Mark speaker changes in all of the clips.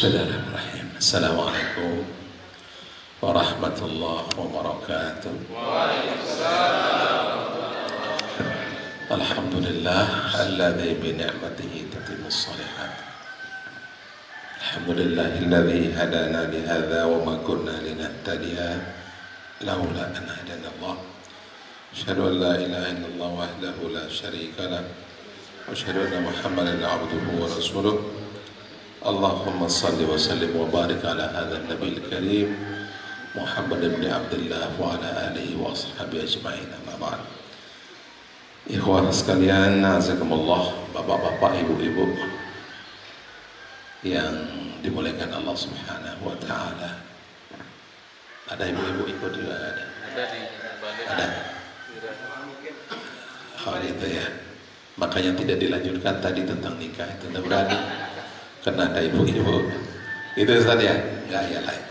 Speaker 1: Bismillahirrahmanirrahim. Assalamualaikum warahmatullahi wabarakatuh. Alhamdulillah alladzi bi ni'matihi tatimmus shalihat. Alhamdulillahilladzi hadana li hadza wa ma kunna linahtadiya laula an hadana Allah. Asyhadu an la ilaha illallah wahdahu la syarika lah wa asyhadu anna Muhammadan 'abduhu wa rasuluh. Allahumma salli wa sallim wa barik ala hadzal nabiyil karim Muhammad ibn Abdullah wa ala alihi wa ashabihi ajma'in. Amma ba'd. Ikhwan sekalian, azakumullah, bapak-bapak, ibu-ibu yang dimuliakan Allah Subhanahu wa taala. Ada ibu-ibu ikut juga ada? Ada. Oh itu ya. Makanya tidak dilanjutkan tadi tentang nikah, itu tidak berani. Karena ada ibu-ibu. Itu Ustaz ya? Ya, ya lain.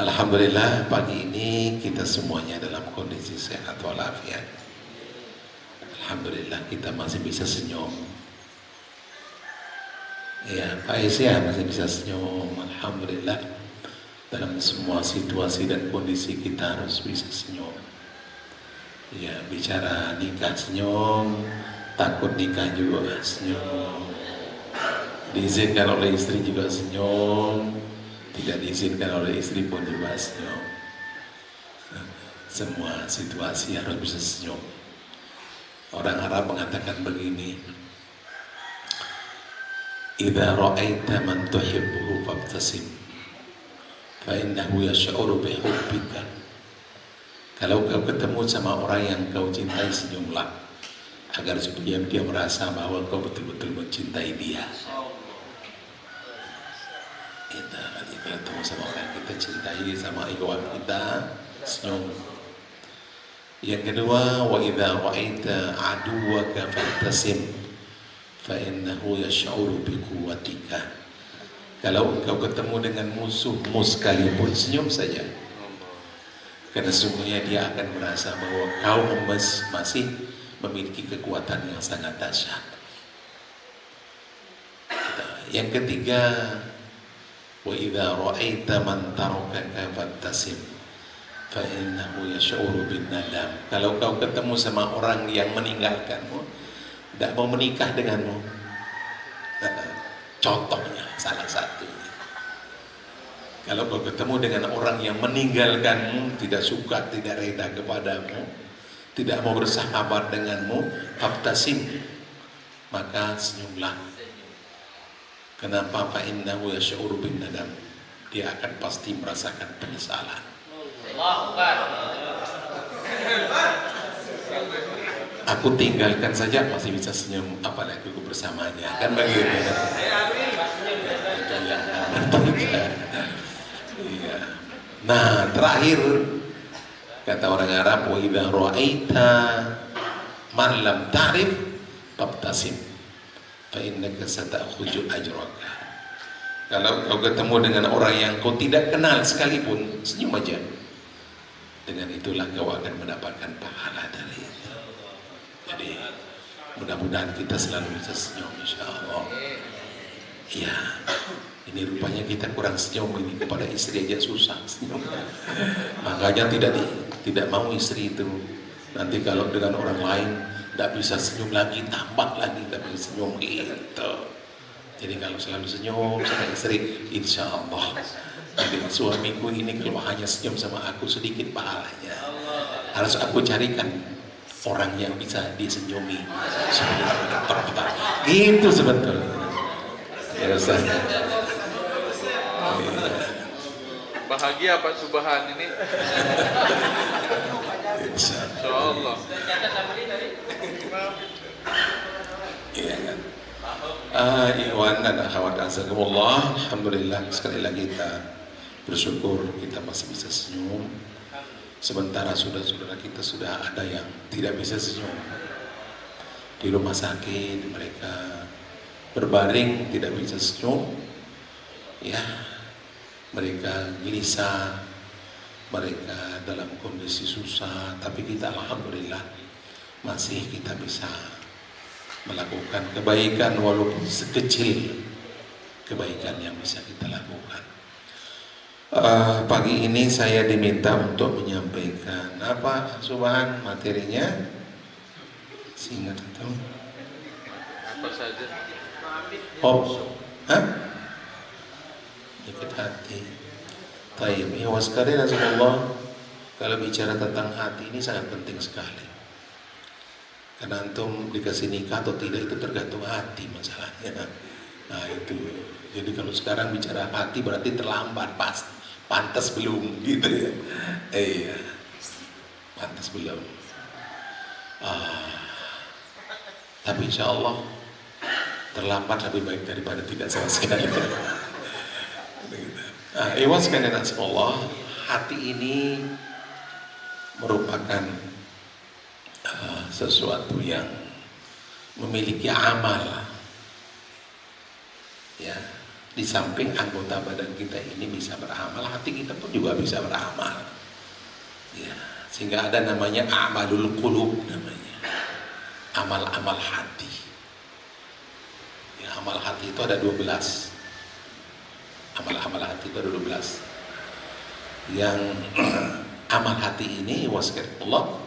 Speaker 1: Alhamdulillah pagi ini kita semuanya dalam kondisi sehat walafiat. Alhamdulillah kita masih bisa senyum. Ya, Pak Isya masih bisa senyum. Alhamdulillah dalam semua situasi dan kondisi kita harus bisa senyum. Ya, bicara nikah senyum, takut nikah juga senyum. Diizinkan oleh istri juga senyum, tidak diizinkan oleh istri pun juga senyum. Semua situasi harus bisa senyum. Orang Arab mengatakan begini, idza ra'aita man tuhibbuhu fabtasim fa innahu yash'uru bihubbika. Kalau kau ketemu sama orang yang kau cintai, senyumlah agar supaya dia merasa bahwa kau betul-betul mencintai dia. Kita kalau ketemu sama orang yang kita cintai, sama ikhwan kita, senyum. Yang kedua, wa idza ra'aita aduwaka fabtasim fa innahu yash'uru bi quwwatika. Kalau engkau ketemu dengan musuhmu sekalipun, senyum saja. Karena sungguhnya dia akan merasa bahwa kau masih memiliki kekuatan yang sangat dahsyat. Yang ketiga, wa idza ra'aita man tarakaka fabtasim fa innahu yash'uru bin nadam. Kalau kau ketemu sama orang yang meninggalkanmu, tidak mau menikah denganmu, contohnya salah satunya, kalau kau ketemu dengan orang yang meninggalkanmu, tidak suka, tidak reda kepadamu, tidak mau bersahabat denganmu, fabtasim, maka senyumlah. Kenapa? Fa innahu yash'uru bin nadam. Dia akan pasti merasakan penyesalan. Aku tinggalkan saja masih bisa senyum, apalagi aku bersamanya, kan begitu. Itu yang iya. Nah, terakhir kata orang Arab, wa idza ra'aita man lam ta'rif fabtasim fa innaka sata'khudhu ajraka. Kalau kau ketemu dengan orang yang kau tidak kenal sekalipun, senyum aja. Dengan itulah kau akan mendapatkan pahala dari itu. Jadi mudah-mudahan kita selalu bisa senyum, insyaallah. Ya, ini rupanya kita kurang senyum ini, kepada istri aja susah senyum. Makanya tidak mau istri itu nanti kalau dengan orang lain tidak bisa senyum lagi, tambah lagi tidak bisa senyum gitu. Jadi kalau selalu senyum sama istri, insya Allah. Jadi suamiku ini kalau hanya senyum sama aku sedikit pahalanya. Harus aku carikan orang yang bisa disenyumi gitu sebetulnya. Ya Ustaz.
Speaker 2: Bahagia Pak Subhan ini. Insyaallah.
Speaker 1: Iya kan. Ikhwan dan akhwat azakumullah, alhamdulillah sekali lagi kita bersyukur kita masih bisa senyum. Sementara saudara-saudara kita sudah ada yang tidak bisa senyum. Di rumah sakit mereka berbaring tidak bisa senyum. Ya, mereka gelisah, mereka dalam kondisi susah, tapi kita alhamdulillah masih kita bisa melakukan kebaikan walaupun sekecil kebaikan yang bisa kita lakukan. Pagi ini saya diminta untuk menyampaikan apa Subhan materinya, singkat itu.
Speaker 2: Apa saja?
Speaker 1: Oh, hah? Ikut hati. Taib. Ya waskari Rasulullah. Kalau bicara tentang hati ini sangat penting sekali. Karena antum dikasih nikah atau tidak itu tergantung hati masalahnya. Nah itu. Jadi kalau sekarang bicara hati berarti terlambat, pantas belum gitu ya. Iya. Pantas belum. Tapi insya Allah terlambat lebih baik daripada tidak sama sekali. Iwas sekalian Allah, hati ini merupakan sesuatu yang memiliki amal. Ya, di samping anggota badan kita ini bisa beramal, hati kita pun juga bisa beramal. Ya, sehingga ada namanya amalul qulub namanya. Amal-amal hati. Ya, amal hati itu ada 12. Amal-amal hati itu ada 12. Yang amal hati ini wasqatullah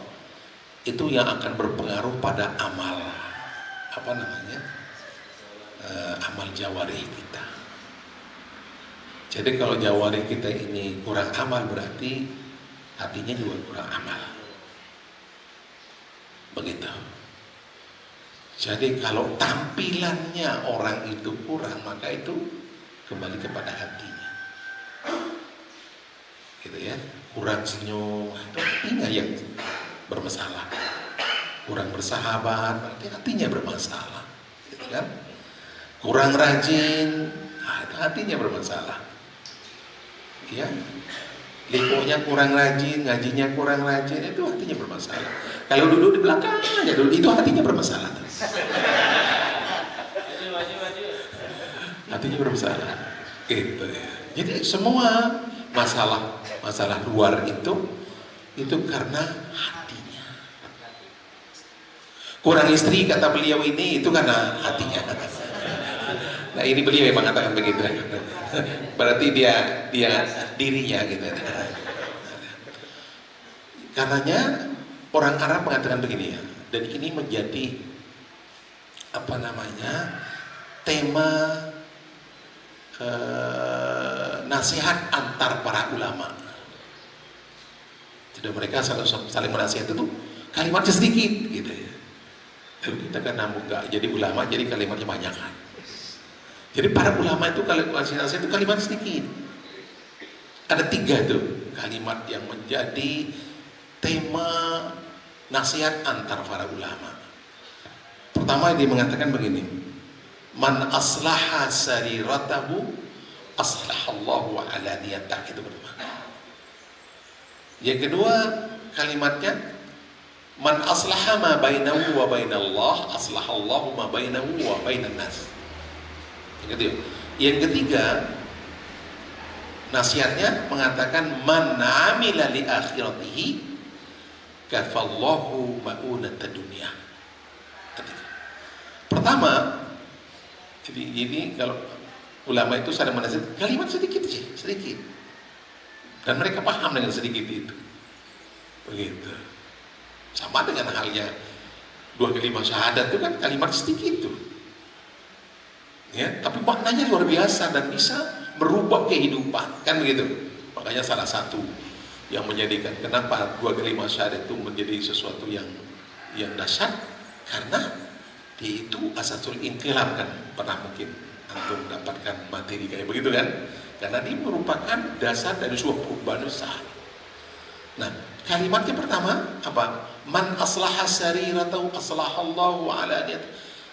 Speaker 1: itu yang akan berpengaruh pada amal apa namanya? Amal jawarih kita. Jadi kalau jawarih kita ini kurang amal berarti hatinya juga kurang amal. Begitu. Jadi kalau tampilannya orang itu kurang, maka itu kembali kepada hatinya. Gitu ya. Kurang senyum, itu hatinya yang bermasalah. Kurang bersahabat, berarti hatinya bermasalah. Gitu kan? Kurang rajin, itu hatinya bermasalah. Ya. Likonya kurang rajin, ngajinya kurang rajin, itu hatinya bermasalah. Kalau duduk di belakang aja dulu, itu hatinya bermasalah. Hatinya bermasalah. Gitu ya. Jadi semua masalah luar itu karena hatinya. Kurang istri kata beliau ini itu karena hatinya. Nah ini beliau yang mengatakan begitu. Berarti dia dirinya gitu. Karenanya orang Arab mengatakan begini ya. Dan ini menjadi apa namanya tema nasihat antar para ulama. Jadi mereka saling menasihat itu kalimatnya sedikit gitu ya. Lalu kita kan enggak jadi ulama jadi kalimatnya banyak kan. Jadi para ulama itu kalau kasih nasihat itu kalimat sedikit. Ada 3 tuh kalimat yang menjadi tema nasihat antar para ulama. Pertama dia mengatakan begini, man aslaha sariratahu aslahallahu alaniyatah, itu pertama. Yang kedua kalimatnya man aslaha ma bainahu wa bainallah aslahallahu ma bainahu wa bainan nas. Yang ketiga nasihatnya mengatakan man amila li akhiratihi kafallahu ma'unata dunia. Pertama, jadi ini kalau ulama itu sadar menasihat kalimat sedikit sih, sedikit. Dan mereka paham dengan sedikit itu. Begitu. Sama dengan halnya 2 kalimat syahadat itu kan kalimat sedikit tuh. Ya, tapi maknanya luar biasa dan bisa merubah kehidupan, kan begitu. Makanya salah satu yang menjadikan kenapa 2 kalimat syahadat itu menjadi sesuatu yang dahsyat karena dia itu asasul inqilab, kan pernah mungkin antum mendapatkan materi kayak begitu kan, karena dia merupakan dasar dari sebuah perubahan besar. Nah kalimatnya pertama apa? Man aslaha sariratahu aslahallahu alaniyat.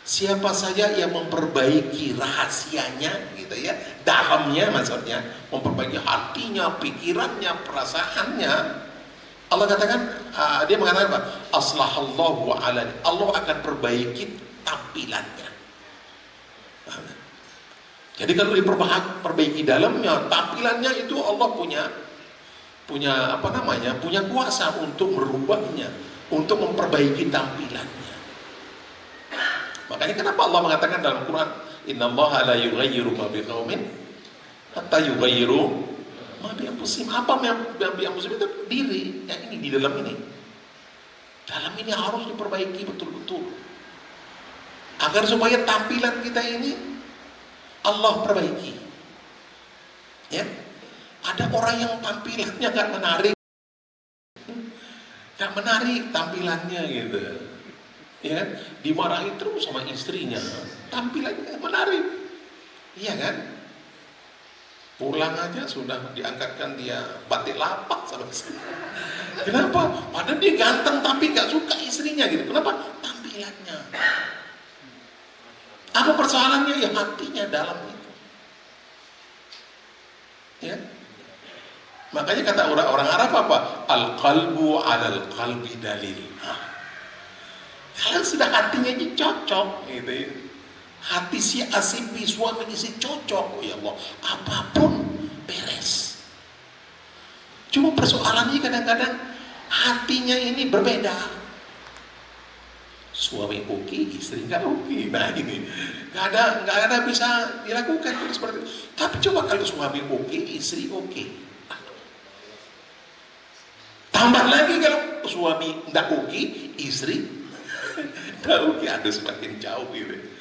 Speaker 1: Siapa saja yang memperbaiki rahasianya gitu ya, dalamnya maksudnya memperbaiki hatinya, pikirannya, perasaannya, Allah katakan, dia mengatakan apa? Aslahallahu alaniyat. Allah akan perbaiki tampilannya. Jadi kalau diperbaiki dalamnya, tampilannya itu Allah punya apa namanya? Punya kuasa untuk merubahnya, untuk memperbaiki tampilannya. Makanya kenapa Allah mengatakan dalam Quran Innallaha la yughayyiru ma biqaumin hatta yughayyiru ma bi anfusihim. Apa yang bi anfusihim itu diri. Yang ini di dalam ini. Dalam ini harus diperbaiki betul-betul. Agar supaya tampilan kita ini Allah perbaiki. Ya. Ada orang yang tampilannya gak menarik. Gak menarik tampilannya gitu. Ya kan? Dimarahi terus sama istrinya. Tampilannya menarik. Iya kan? Pulang aja sudah diangkatkan dia batik lapak sama istri. Kenapa? Padahal dia ganteng tapi gak suka istrinya gitu. Kenapa? Tampilannya. Apa persoalannya? Ya hatinya dalam itu. Ya. Makanya kata orang Arab apa? Al-qalbu 'alal qalbi dalil. Kalau sudah hatinya ini cocok gitu ya. Hati si asipi suami istri cocok, oh ya Allah, apapun beres. Cuma persoalannya kadang-kadang hatinya ini berbeda. Suami oke, istri nggak oke. Nah ini nggak ada bisa dilakukan seperti itu. Tapi coba kalau suami oke, istri oke. Tambah lagi kalau suami nggak oke, istri nggak oke, ada semakin jauh gitu.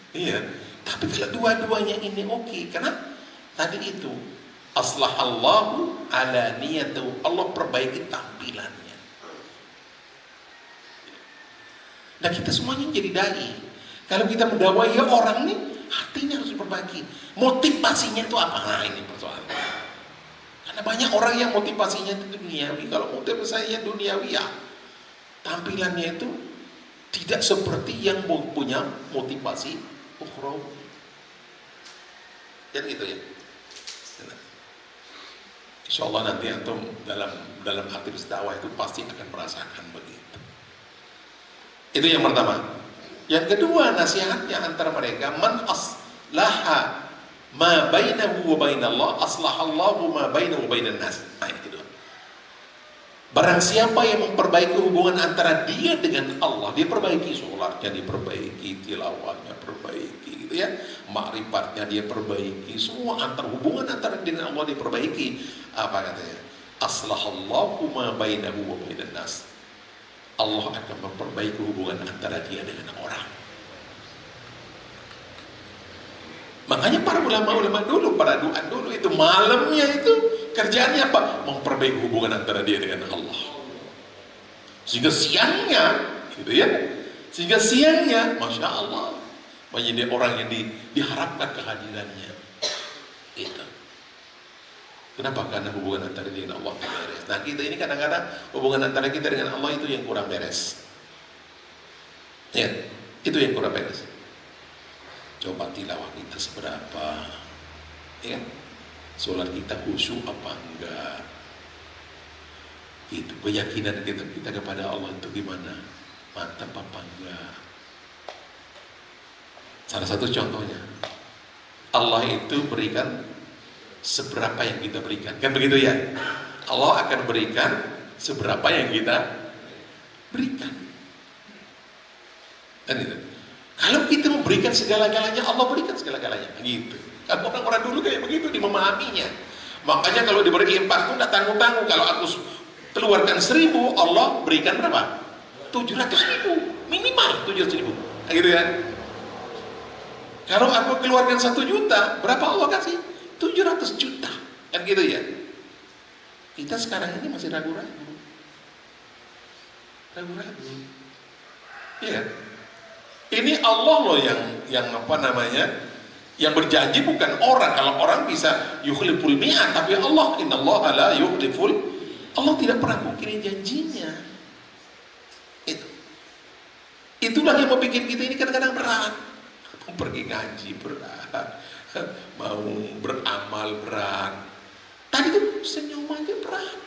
Speaker 1: Iya, tapi kalau dua-duanya ini oke, karena tadi itu aslahallahu ala niyatu, Allah perbaiki tampilannya. Dan kita semuanya jadi dai. Kalau kita mendakwai orang nih, hatinya harus diperbaiki. Motivasinya itu apa? Nah ini persoalannya. Karena banyak orang yang motivasinya itu duniawi. Kalau motivasinya duniawi ya, tampilannya itu tidak seperti yang punya motivasi ukhrawi. Jadi gitu ya. Insya Allah nanti antum dalam aktivitas dakwah itu pasti akan merasakan begitu. Itu yang pertama. Yang kedua, nasihatnya antara mereka, man aslaha ma bainahu wa bainallah aslahallahu ma bainahu wa bainan nas. Nah, itu. Barang siapa yang memperbaiki hubungan antara dia dengan Allah, dia perbaiki sholatnya, dia perbaiki tilawahnya, perbaiki gitu ya, ma'rifatnya dia perbaiki, semua hubungan antara dia dengan Allah dia perbaiki. Apa katanya? Aslahallahu ma bainahu wa bainan nas. Allah akan memperbaiki hubungan antara dia dengan orang. Makanya para ulama-ulama dulu, para du'at dulu itu malamnya itu kerjaannya apa? Memperbaiki hubungan antara dia dengan Allah. Sehingga siangnya, gitu ya. Sehingga siangnya, masya Allah, menjadi orang yang diharapkan kehadirannya. Itu. Kenapa? Karena hubungan antara dia dengan Allah beres. Nah kita ini kadang-kadang hubungan antara kita dengan Allah itu yang kurang beres. Ya, itu yang kurang beres. Coba tilawah kita seberapa, ya, sholat kita khusyuk apa enggak, itu keyakinan kita kepada Allah itu gimana, mantap apa enggak. Salah satu contohnya, Allah itu berikan seberapa yang kita berikan, kan begitu ya? Allah akan berikan seberapa yang kita berikan, kan itu. Kalau kita memberikan segala-galanya, Allah berikan segala-galanya. Gitu. Kan orang-orang dulu kayak begitu, dimemahaminya. Makanya kalau diberi infak pun tidak tanggung-tanggung. Kalau aku keluarkan 1.000, Allah berikan berapa? 700.000. Minimal 700.000. Nah, gitu ya. Kalau aku keluarkan 1 juta, berapa Allah kasih? 700 juta. Kan gitu ya. Kita sekarang ini masih ragu-ragu. Ragu-ragu. Iya. Ini Allah loh yang apa namanya, yang berjanji, bukan orang. Kalau orang bisa yukhliful mi'at, tapi Allah, innallaha la yukhliful, Allah tidak pernah mungkiri janjinya. Itulah yang membuat kita ini kadang-kadang berat. Mau pergi ngaji berat, mau beramal berat. Tadi tuh senyum aja berat.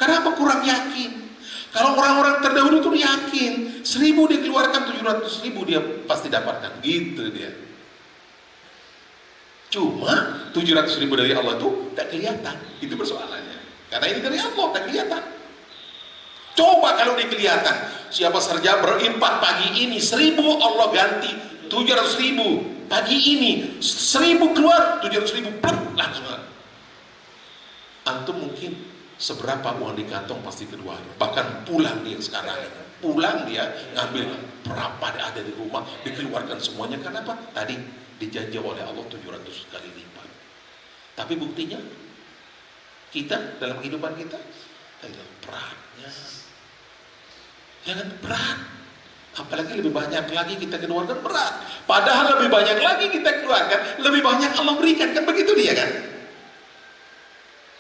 Speaker 1: Kenapa? Kurang yakin. Kalau orang-orang terdahulu itu yakin 1.000 dia keluarkan, 700.000 dia pasti dapatkan, gitu dia. Cuma 700.000 dari Allah itu tak kelihatan, itu persoalannya. Karena ini dari Allah tak kelihatan. Coba kalau dia kelihatan siapa saja berinfak pagi ini 1.000, Allah ganti 700.000. Pagi ini 1.000 keluar, 700.000 plek langsung. Antum mungkin seberapa uang di kantong pasti keluar. Bahkan pulang dia sekarang, pulang dia ngambil berapa ada di rumah, dikeluarkan semuanya. Kenapa? Tadi dijanji oleh Allah 700 kali lipat. Tapi buktinya kita dalam kehidupan kita beratnya, jangan berat. Apalagi lebih banyak lagi kita keluarkan berat. Padahal lebih banyak lagi kita keluarkan, lebih banyak Allah berikan, kan begitu dia kan?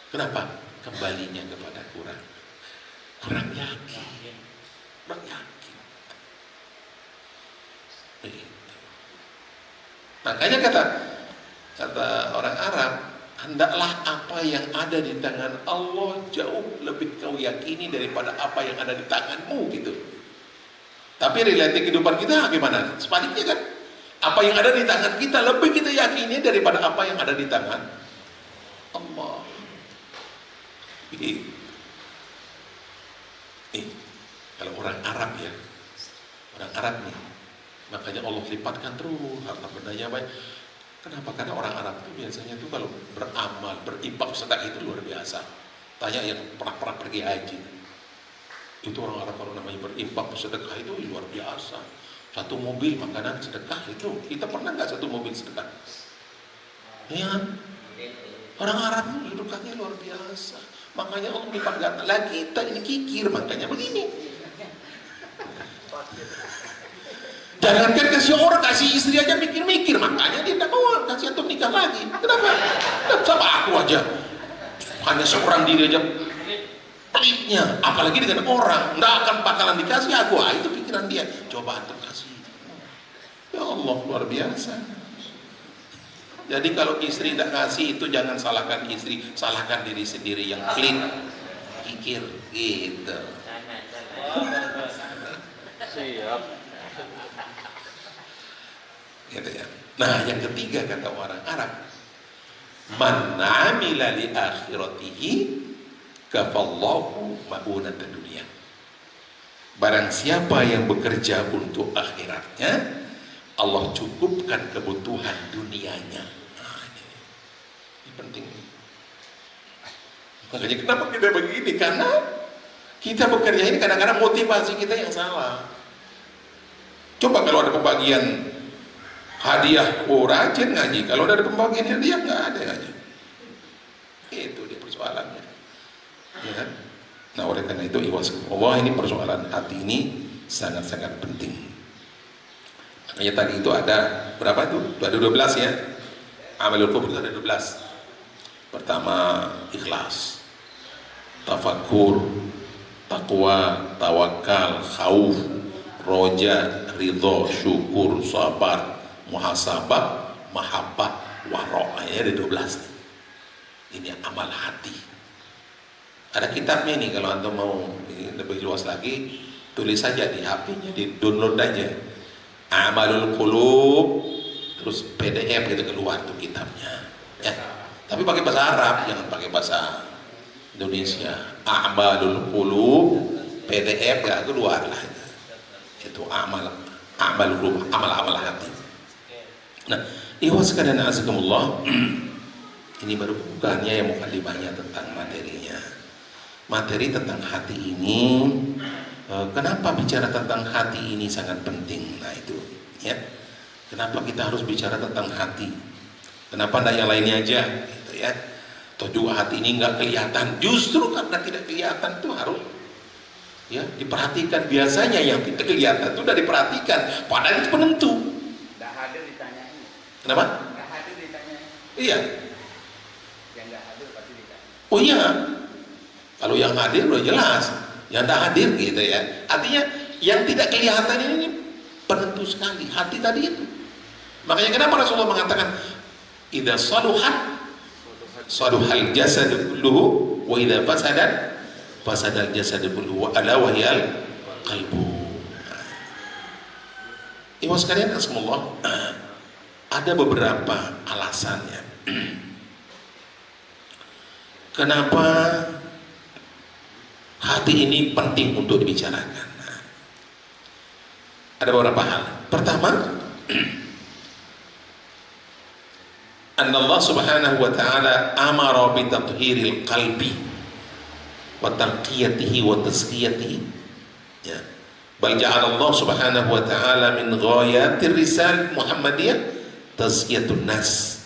Speaker 1: Kenapa? Kembalinya kepada kurang yakin, kurang yakin. Begitu. Makanya kata orang Arab, hendaklah apa yang ada di tangan Allah jauh lebih kau yakini daripada apa yang ada di tanganmu gitu. Tapi realiti kehidupan kita gimana? Sebaliknya kan, apa yang ada di tangan kita lebih kita yakini daripada apa yang ada di tangan Allah. Nih, kalau orang Arab ya, orang Arab nih, makanya Allah lipatkan terus harta bendanya baik. Kenapa? Karena orang Arab itu biasanya tuh kalau beramal, berinfak sedekah itu luar biasa. Tanya yang pernah pergi haji. Itu orang Arab kalau namanya berinfak sedekah itu luar biasa. Satu mobil makanan sedekah itu, kita pernah nggak satu mobil sedekah? Ya, orang Arab itu sedekahnya luar biasa. Makanya Allah lipat ganda. Lah kita ini kikir, makanya begini. Jangankan kasih orang, kasih istri aja mikir-mikir, makanya dia tidak mau kasih antum nikah lagi. Kenapa? Sama aku aja, hanya seorang diri aja pelitnya, apalagi dengan orang, nggak akan bakalan dikasih aku. Itu pikiran dia. Coba antum kasih. Ya Allah, luar biasa. Jadi kalau istri tidak kasih itu jangan salahkan istri, salahkan diri sendiri yang pelit, kikir, gitu.
Speaker 2: Siap.
Speaker 1: Gitu ya. Nah, yang ketiga kata orang Arab, man amila li akhiratihi kafallahu ma'unata dunia. Barang siapa yang bekerja untuk akhiratnya, Allah cukupkan kebutuhan dunianya. Nah, ini penting. Makanya kenapa kita begini? Karena kita bekerja ini kadang-kadang motivasi kita yang salah. Coba kalau ada pembagian hadiah, oh rajin ngaji. Kalau ada pembagian hadiah nggak ada ngaji. Itu dia persoalannya. Ya kan? Nah oleh karena itu Allah, ini persoalan hati ini sangat-sangat penting. Makanya tadi itu ada berapa tuh? Ada 12 ya. Amalul qulub ada 12. Pertama ikhlas, tafakur, takwa, tawakal, khauf, roja, ridho, syukur, sabar, muhasabah, mahabbah, waro'. Ada 12. Ini amal hati. Ada kitabnya nih, kalau antum mau lebih luas lagi, tulis saja di HP-nya, di download aja. Amalul Qulub, terus PDF gitu keluar tuh kitabnya. Ya. Tapi pakai bahasa Arab, jangan pakai bahasa Indonesia. Amalul Qulub, PDF ya keluar lah. Itu amal qulub, amal hati. Nah, ikhwas sekalian azakumullah, ini baru bukannya yang mukadimahnya tentang materinya. Materi tentang hati ini, kenapa bicara tentang hati ini sangat penting? Nah itu, ya. Kenapa kita harus bicara tentang hati? Kenapa tidak yang lainnya aja? Gitu ya. Atau juga hati ini nggak kelihatan. Justru karena tidak kelihatan itu harus ya diperhatikan. Biasanya yang tidak kelihatan itu sudah diperhatikan. Padahal itu penentu.
Speaker 3: Nggak hadir ditanyain.
Speaker 1: Kenapa?
Speaker 3: Nggak hadir ditanyain.
Speaker 1: Iya.
Speaker 3: Yang nggak hadir pasti ditanyain.
Speaker 1: Oh iya. Kalau yang hadir udah jelas, yang tidak hadir gitu ya. Artinya yang tidak kelihatan ini penentu sekali. Hati tadi itu. Makanya kenapa Rasulullah mengatakan, idza saluhat saluhal jasad kulluhu wa idza fasadat fasadal jasad kulluhu ala wa hiyal qalbu. Ibu sekalian rasulullah, ada beberapa alasannya. Kenapa hati ini penting untuk dibicarakan. Nah, Ada beberapa hal. Pertama, anna Allah subhanahu wa ta'ala amara bi tathhiril qalbi wa tanqiyatihi wa tazkiyatihi. Ya. Bal ja'ala Allah subhanahu wa ta'ala min ghayatir risal Muhammadiyah tazkiyatun nas.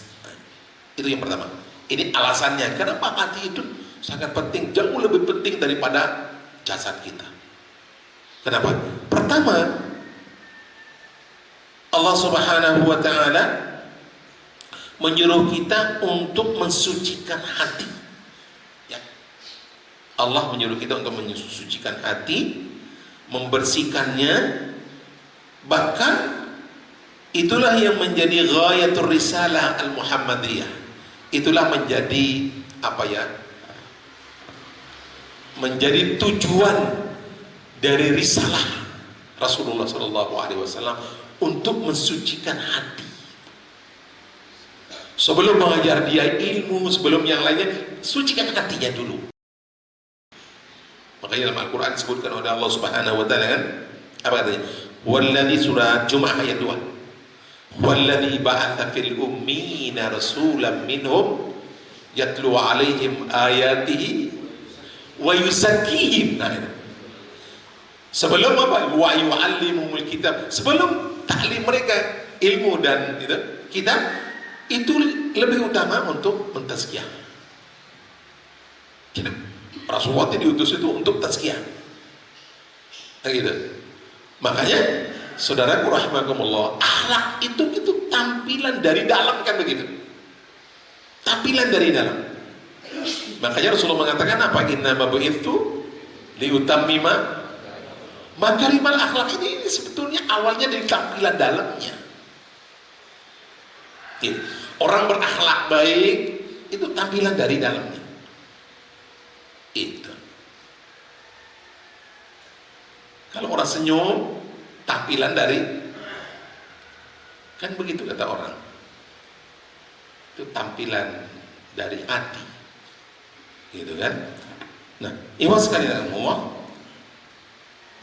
Speaker 1: Itu yang pertama. Ini alasannya kenapa hati itu sangat penting, jauh lebih penting daripada jasad kita. Kenapa? Pertama, Allah subhanahu wa ta'ala menyuruh kita untuk mensucikan hati. Ya. Allah menyuruh kita untuk mensucikan hati, membersihkannya. Bahkan itulah yang menjadi ghayatul risalah al-Muhammadiyah. Itulah menjadi apa ya? Menjadi tujuan dari risalah Rasulullah SAW untuk mensucikan hati. Sebelum mengajar dia ilmu, sebelum yang lainnya, sucikan hatinya dulu. Makanya dalam Al-Quran disebutkan oleh Allah Subhanahu wa ta'ala kan? Apa katanya? Walladzi, surah Jum'ah ayat 2. Walladzi ba'atha fil ummiyina rasulan minhum yatlu alaihim ayatihi wa yuzakkihim. Nah, itu. Sebelum apa? Wa yu'allimumul kitab. Sebelum taklim mereka ilmu dan itu, kitab, itu lebih utama untuk mentazkiyah. Rasulullah diutus itu untuk tazkiyah. Nah, gitu. Makanya saudaraku rahimakumullah, akhlak itu tampilan dari dalam, kan begitu. Tampilan dari dalam. Makanya Rasulullah mengatakan apa? Inna ma bu'itsu liutammima makarimal akhlak. Ini sebetulnya awalnya dari tampilan dalamnya. Gitu. Orang berakhlak baik itu tampilan dari dalamnya. Itu. Kalau orang senyum, tampilan dari, kan begitu kata orang. Itu tampilan dari hati. Gitu kan? Nah, ikhwan sekalian Allah.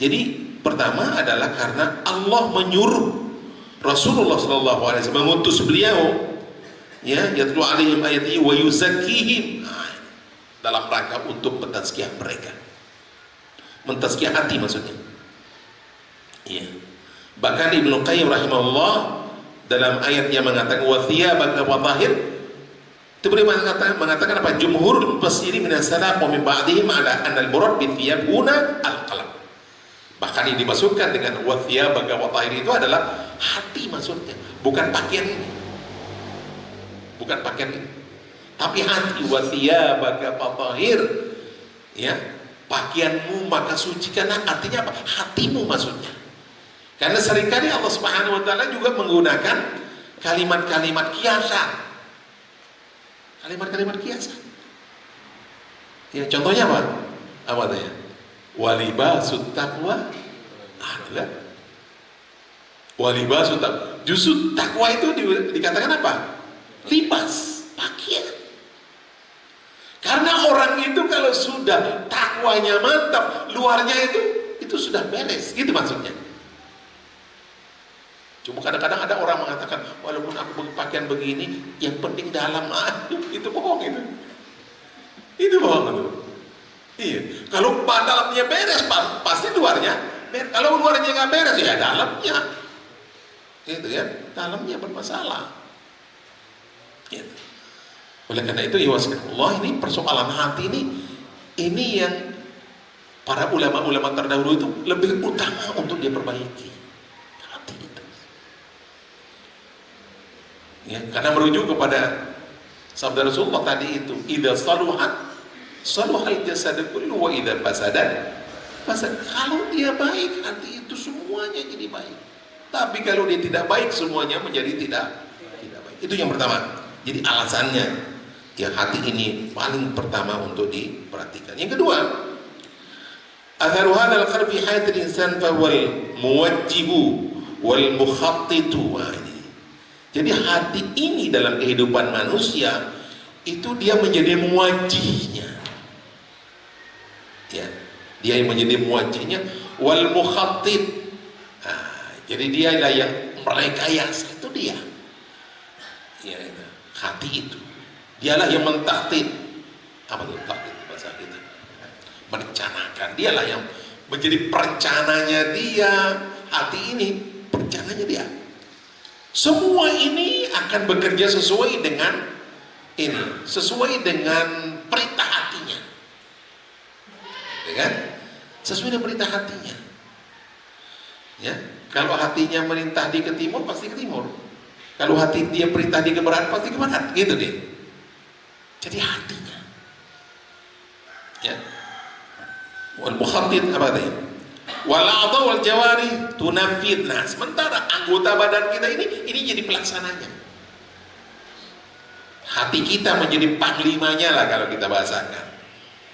Speaker 1: Jadi pertama adalah karena Allah menyuruh Rasulullah SAW mengutus beliau, ya, yatlu alaihim ayatihi wa yuzakkihim, dalam rangka untuk mentazkiyah mereka, mentazkiyah hati maksudnya. Ya. Bahkan Ibnu Qayyim rahimahullah dalam ayatnya mengatakan wa thiyabaka fatahhir, itu beliau mengatakan apa? Jumhur mufassirin min as-salaf wa min ba'dihim ala anna al-murad bi thiyab huna al-qalb. Bahkan ini dimasukkan dengan wa thiyabaka fatahhir, itu adalah hati maksudnya, bukan pakaian ini. Bukan pakaian ini, tapi hati. Wa thiyabaka fatahhir, ya, pakaianmu maka sucikan. Artinya apa? Hatimu maksudnya. Karena seringkali Allah Subhanahu wa ta'ala juga menggunakan kalimat-kalimat kiasan. Kalimat-kalimat kiasan. Ya, contohnya apa? Apa tanya? Walibasut taqwa adalah walibasut taqwa. Justru takwa itu dikatakan apa? Libas, pakaian. Karena orang itu kalau sudah takwanya mantap, luarnya itu sudah beres, gitu maksudnya. Cuma kadang-kadang ada orang mengatakan, walaupun aku pakaian begini, yang penting dalam. Itu bohong itu. Itu bohong itu. Iya. Kalau dalamnya beres, pasti luarnya beres. Kalau luarnya nggak beres, ya dalamnya. Gitu ya, dalamnya bermasalah. Gitu. Oleh karena itu, ya Allah, ini persoalan hati ini yang para ulama-ulama terdahulu itu lebih utama untuk dia perbaiki. Hati itu. Ya, karena merujuk kepada sabda Rasulullah tadi itu, idza saluhat saluhal jasad kullu wa idza fasadat fasad. Kalau dia baik, hati itu semuanya jadi baik. Tapi kalau dia tidak baik, semuanya menjadi tidak baik. Itu yang pertama. Jadi alasannya, ya, hati ini paling pertama untuk diperhatikan. Yang kedua, atharu hadzal qalbi hayatul insan fa wal muwajjibu wal mukhattitu. Jadi hati ini dalam kehidupan manusia itu dia menjadi muwajjihnya. Ya, dia yang menjadi muwajjihnya wal mukhattib. Jadi dialah yang merekayasa, itu dia. Ya, itu. Hati itu. Dialah yang mentakdir. Apa itu takdir bahasa kita? Merencanakan. Dialah yang menjadi perencananya dia. Hati ini perencananya dia. Semua ini akan bekerja sesuai dengan ini, sesuai dengan perintah hatinya. Ya kan? Sesuai dengan perintah hatinya. Ya, kalau hatinya merintah di ke timur pasti ke timur. Kalau hati dia perintah di ke barat pasti ke barat, gitu deh. Jadi hatinya. Ya. Wal mukhattid apa tadi? Wal a'dha wal jawari tunafid. Nah, sementara anggota badan kita ini jadi pelaksananya. Hati kita menjadi panglimanya lah kalau kita bahasakan.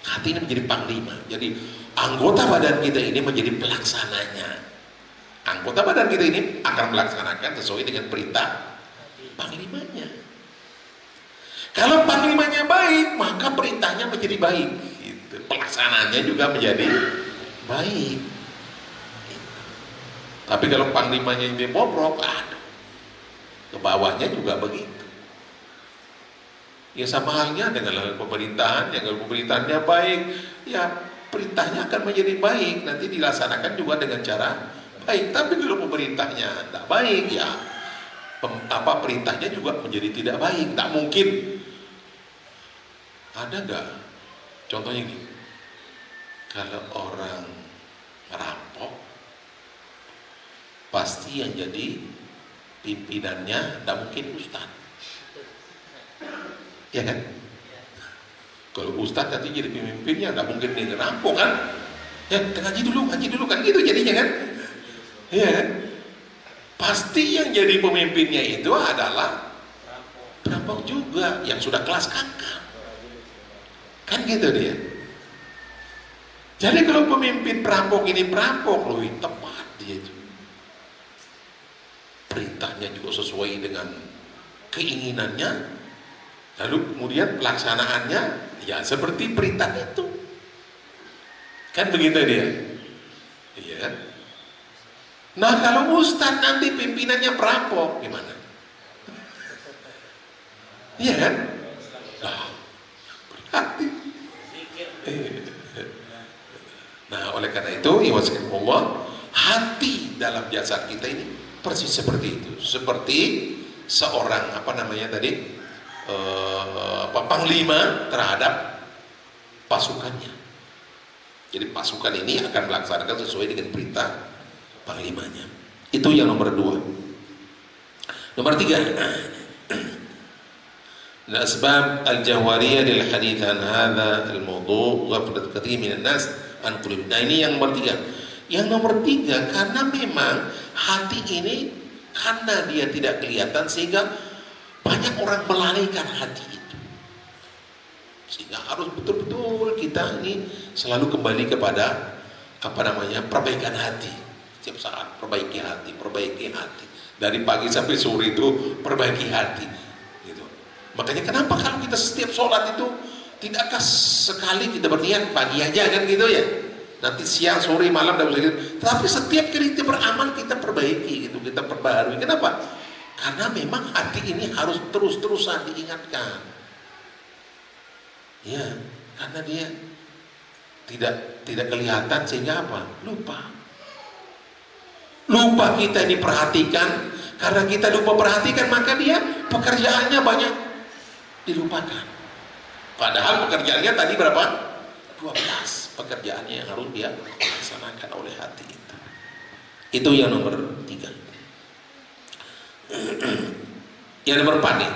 Speaker 1: Hati ini menjadi panglima. Jadi anggota badan kita ini menjadi pelaksananya. Anggota badan kita ini akan melaksanakan sesuai dengan perintah panglimanya. Kalau panglimanya baik, maka perintahnya menjadi baik. Gitu. Pelaksananya juga menjadi baik. Gitu. Tapi kalau panglimanya ini bobrok, ke bawahnya juga begitu. Ya sama halnya dengan pemerintahan, ya kalau pemerintahannya baik, ya perintahnya akan menjadi baik, nanti dilaksanakan juga dengan cara baik. Tapi kalau pemerintahnya tidak baik, ya perintahnya juga menjadi tidak baik. Tidak mungkin. Ada nggak? Contohnya gini, kalau orang merampok, pasti yang jadi pimpinannya tidak mungkin ustaz. Ya kan? Kalau ustaz nanti jadi pemimpinnya, nggak mungkin dia ngerampok kan? Ya, ngaji dulu kan gitu jadinya kan? Ya, pasti yang jadi pemimpinnya itu adalah perampok juga yang sudah kelas kakap. Kan gitu dia. Jadi kalau pemimpin perampok ini perampok, loh tepat dia itu. Perintahnya juga sesuai dengan keinginannya. Lalu kemudian pelaksanaannya ya seperti perintah itu. Kan begitu dia. Iya. Nah kalau ustaz nanti pimpinannya perampok gimana? Iya kan? Nah, berarti. Nah oleh karena itu ya Allah, hati dalam jasad kita ini persis seperti itu. Seperti seorang apa namanya tadi? Panglima terhadap pasukannya. Jadi pasukan ini akan melaksanakan sesuai dengan perintah panglimanya. Itu yang nomor 2. Nomor 3. Asbab al-jawhariyah lil hadits an hadza al-mawdu' ghaflat katsir minan nas an qulub. Nah ini yang nomor 3. Yang nomor 3 karena memang hati ini karena dia tidak kelihatan sehingga banyak orang melalaikan hati itu, sehingga harus betul-betul kita ini selalu kembali kepada apa namanya perbaikan hati. Setiap saat perbaiki hati dari pagi sampai sore itu perbaiki hati gitu. Makanya kenapa kalau kita setiap sholat itu tidakkah sekali kita berniat pagi aja kan gitu ya, nanti siang sore malam dan begitu. Tapi setiap kali kita beramal kita perbaiki gitu, kita perbaharui. Kenapa? Karena memang hati ini harus terus-terusan diingatkan. Ya, karena dia tidak kelihatan sehingga apa? Lupa kita ini perhatikan. Karena kita lupa perhatikan maka dia pekerjaannya banyak dilupakan. Padahal pekerjaannya tadi berapa? 12 pekerjaannya yang harus dia laksanakan oleh hati itu. Itu yang nomor 3. Yang nomor 4 nih,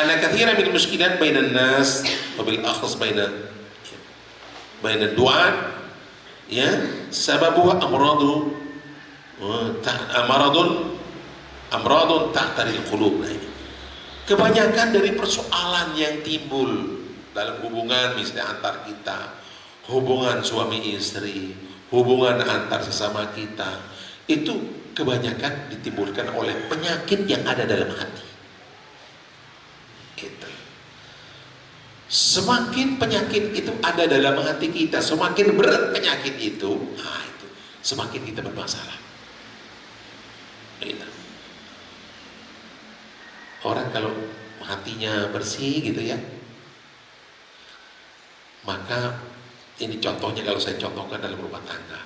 Speaker 1: ana katsiran min muskilat bainan nas wa bil akhas bainan du'a ya sababuha amradun ta'taril qulub. Nah ini kebanyakan dari persoalan yang timbul dalam hubungan misalnya antar kita, hubungan suami istri, hubungan antar sesama kita, itu kebanyakan ditimbulkan oleh penyakit yang ada dalam hati. Itu. Semakin penyakit itu ada dalam hati kita, semakin berat penyakit itu, nah itu semakin kita bermasalah. Orang kalau hatinya bersih gitu ya, maka ini contohnya kalau saya contohkan dalam rumah tangga.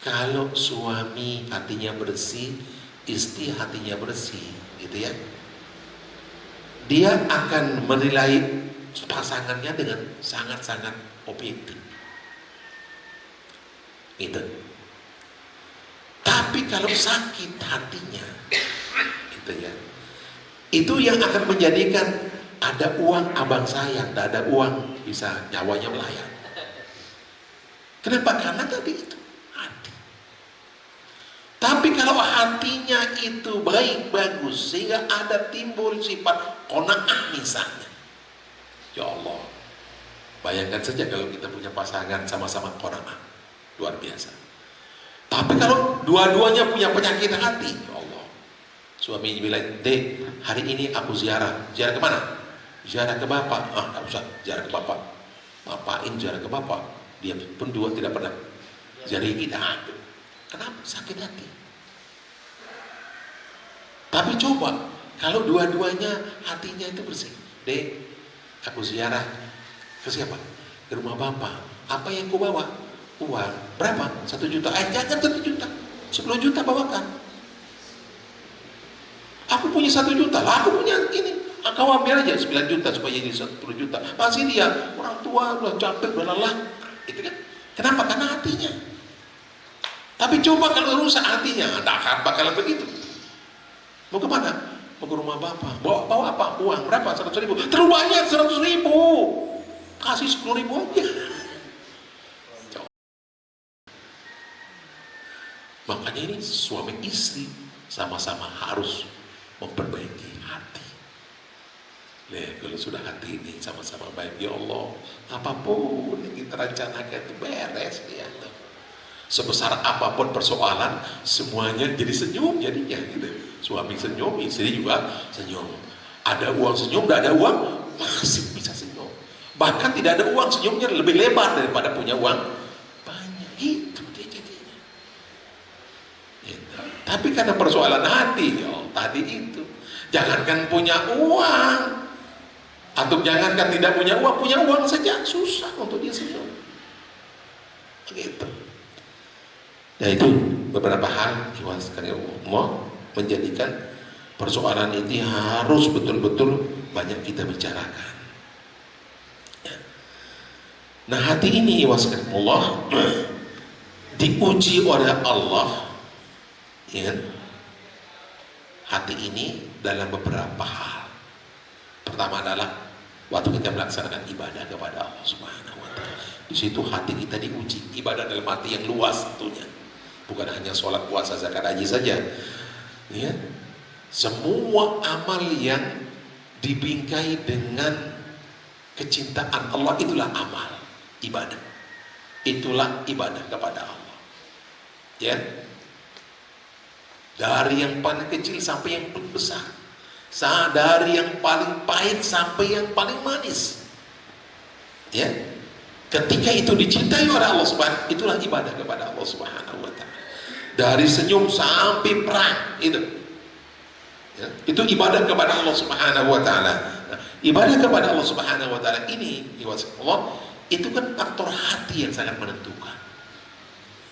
Speaker 1: Kalau suami hatinya bersih, istri hatinya bersih, gitu ya, dia akan menilai pasangannya dengan sangat-sangat objektif. Gitu. Tapi kalau sakit hatinya, gitu ya, itu yang akan menjadikan ada uang abang sayang, tidak ada uang bisa nyawanya melayang. Kenapa? Karena tadi itu hati. Tapi kalau hatinya itu baik, bagus, sehingga ada timbul sifat qanaah misalnya. Ya Allah, bayangkan saja kalau kita punya pasangan sama-sama qanaah, luar biasa. Tapi kalau dua-duanya punya penyakit hati, ya Allah, suami bilang, "Dek, hari ini aku ziarah. Ziarah kemana? Ziarah ke bapak." "Ah, tak usah, ziarah ke bapak." "Ngapain ziarah ke bapak? Dia pun dua tidak pernah ziarah kita." Kenapa? Sakit hati. Tapi coba kalau dua-duanya hatinya itu bersih. "Dek, aku ziarah ke siapa? Ke rumah bapak. Apa yang kau bawa? Uang. Berapa? 1 juta. Jangan 1 juta. 10 juta bawakan. Aku punya 1 juta. Lah aku punya ini. Kau ambil aja 9 juta supaya jadi 10 juta. Pasti dia orang tua udah capek, udah lelah. Itu kan. Kenapa? Karena hatinya. Tapi coba kalau rusak hatinya, tak bakalan begitu. Mau kemana? Mau ke rumah bapak. Bawa apa? Uang. Berapa? 100 ribu. Terlalu banyak 100 ribu. Kasih 10 ribu aja. Makanya ini suami istri sama-sama harus memperbaiki hati. Lihat, kalau sudah hati ini sama-sama baik, ya Allah, apapun yang kita rencanakan itu beres ya. Sebesar apapun persoalan, semuanya jadi senyum jadinya gitu. Suami senyum, istri juga senyum. Ada uang senyum, tidak ada uang masih bisa senyum. Bahkan tidak ada uang, senyumnya lebih lebar daripada punya uang banyak. Itu dia jadinya. Gitu. Tapi karena persoalan hati, tadi itu, jangankan punya uang, atau jangankan tidak punya uang saja susah untuk dia senyum. Begitu. Nah itu beberapa hal sekali Allah menjadikan persoalan ini harus betul-betul banyak kita bicarakan. Ya. Nah hati ini Allah diuji oleh Allah, ya. Hati ini dalam beberapa hal. Pertama adalah waktu kita melaksanakan ibadah kepada Allah Subhanahu wa Ta'ala. Di situ hati kita diuji. Ibadah dalam hati yang luas tentunya. Bukan hanya sholat, puasa, zakat, haji saja. Ya. Semua amal yang dibingkai dengan kecintaan Allah itulah amal, ibadah. Itulah ibadah kepada Allah. Ya. Dari yang paling kecil sampai yang paling besar. Dari yang paling pahit sampai yang paling manis. Ya. Ketika itu dicintai oleh Allah Subhanahu, itulah ibadah kepada Allah Subhanahu wa Ta'ala. Dari senyum sampai perang itu. Ya, itu ibadah kepada Allah Subhanahu wa Ta'ala. Nah, ibadah kepada Allah Subhanahu wa Ta'ala ini Allah, itu kan faktor hati yang sangat menentukan.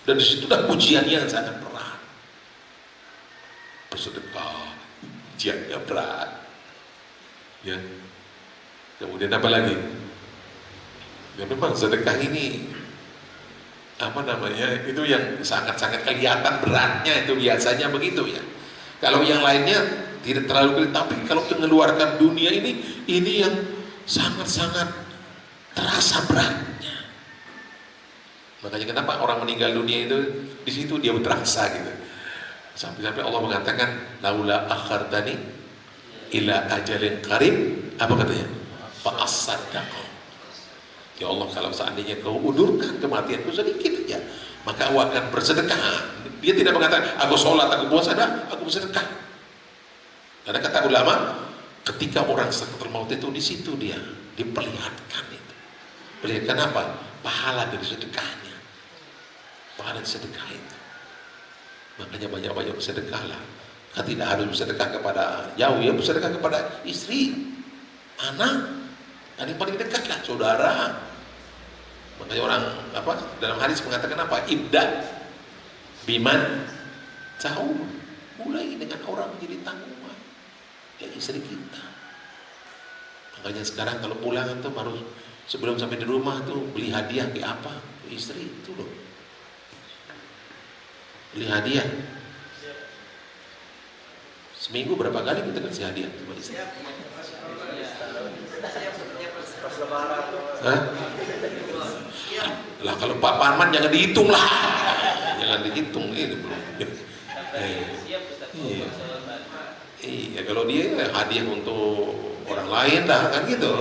Speaker 1: Dan disitulah ujiannya yang sangat berat. Bersedekah, ujiannya berat. Ya. Kemudian apa lagi? Ya memang sedekah ini itu yang sangat-sangat kelihatan beratnya, itu biasanya begitu ya. Kalau yang lainnya tidak terlalu kelihatan, tapi kalau mengeluarkan dunia ini yang sangat-sangat terasa beratnya. Makanya kenapa orang meninggal dunia itu di situ dia terasa gitu. Sampai-sampai Allah mengatakan laula akhartani ila ajalin qarib, apa katanya? Fa asaddaq. Ya Allah, kalau seandainya kau undurkan kematianku sedikit aja, maka aku akan bersedekah. Dia tidak mengatakan aku sholat, aku puasa, aku bersedekah. Karena kata ulama, ketika orang sakaratul maut itu di situ dia diperlihatkan itu. Perlihatkan apa? Pahala dari sedekahnya. Pahala sedekah itu. Makanya banyak-banyak bersedekahlah. Kan tidak harus bersedekah kepada jauh ya, bersedekah kepada istri, anak, dan yang paling dekat lah, saudara. Makanya orang dalam hadis mengatakan apa? Ibda biman jauh, mulai dengan orang menjadi tanggungan, ya istri kita. Makanya sekarang kalau pulang itu harus sebelum sampai di rumah tuh beli hadiah ke apa? Ke istri itu loh. Beli hadiah. Seminggu berapa kali kita kasih hadiah sama istri? Hah? Lah kalau Pak Parman jangan dihitung lah. Jangan dihitung ini belum. Iya. Iya, kalau dia hadiah untuk orang lain dah kan gitu.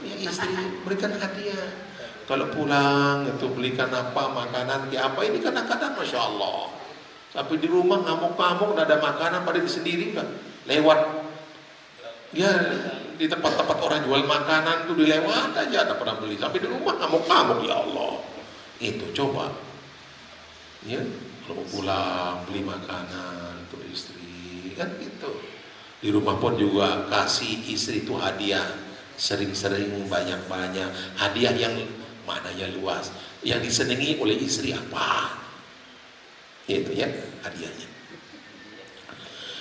Speaker 1: Ya istri berikan hadiah. Kalau pulang itu belikan apa makanan kayak apa, ini kadang-kadang masya Allah. Tapi di rumah ngamuk-ngamuk, nggak ada makanan pada di sendiri kan. Lewat ya di tempat-tempat orang jual makanan tuh dilewat aja ada pernah beli. Sampai di rumah ngamuk-ngamuk, ya Allah. Itu coba. Ya, kalau mau pulang beli makanan untuk istri kan gitu. Di rumah pun juga kasih istri itu hadiah, sering-sering, banyak-banyak hadiah yang maknanya luas, yang disenangi oleh istri apa itu ya hadiahnya.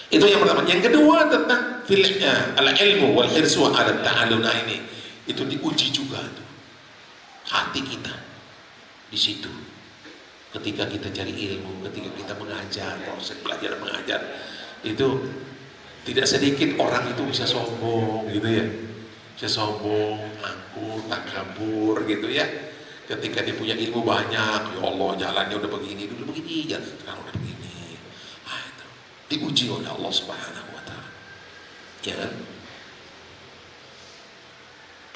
Speaker 1: Itu yang pertama. Yang kedua tentang filnya al ilmu wal hirsu ala ta'alluna, ini itu diuji juga tuh hati kita di situ. Ketika kita cari ilmu, ketika kita mengajar, proses belajar mengajar itu tidak sedikit orang itu bisa sombong gitu ya, bisa sombong, angkuh, takabur gitu ya. Ketika dia punya ilmu banyak, ya Allah jalannya udah begini, dulu begini, jalan sekarang udah begini. Itu diuji oleh Allah Subhanahu Wa Taala. Ya kan?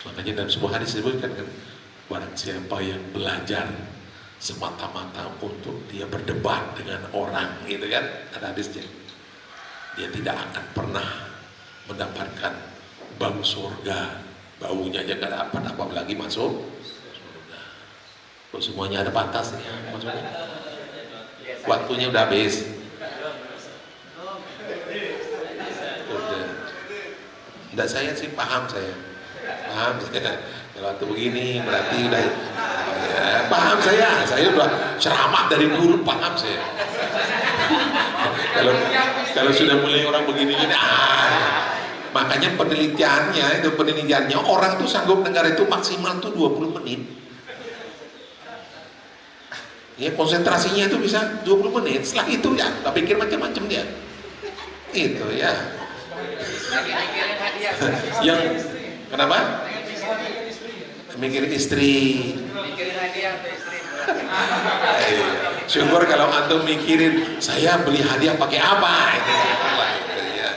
Speaker 1: Makanya dalam sebuah hadis disebutkan kan, barang siapa yang belajar semata-mata untuk dia berdebat dengan orang, gitu kan? Ada hadisnya. Dia tidak akan pernah mendapatkan bau surga, baunya aja gak dapat, apalagi masuk surga. Kok semuanya ada batasnya maksudnya? Waktunya udah habis. Tidak, saya sih paham saya. Kalau waktu begini berarti udah ya, paham saya udah ceramah dari dulu, paham saya. Kalau sudah mulai orang begini-gini, makanya penelitiannya orang tuh sanggup dengar itu maksimal tuh 20 menit. Ya konsentrasinya itu bisa 20 menit. Setelah itu ya tak pikir macam-macam dia. Itu ya. Yang kenapa? Mikirin istri.
Speaker 3: Mikirin hadiah untuk istri.
Speaker 1: Syukur kalau antum mikirin saya beli hadiah pakai apa itu ya.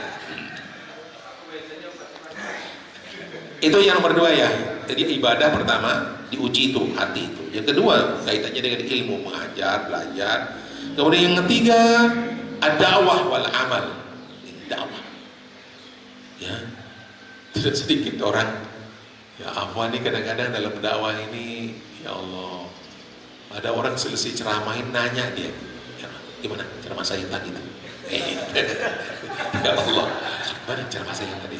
Speaker 1: Itu yang nomor 2 ya. Jadi ibadah pertama diuji itu hati itu. Yang kedua kaitannya dengan ilmu, mengajar, belajar. Kemudian yang ketiga ad-da'wah wal amal. Ini dakwah. Ya. Tidak sedikit orang ya apa nih kadang-kadang dalam dakwah ini, ya Allah, ada orang selesai ceramahin nanya dia, ya, gimana ceramah saya tadi itu? Ya Allah, gimana ceramah saya tadi?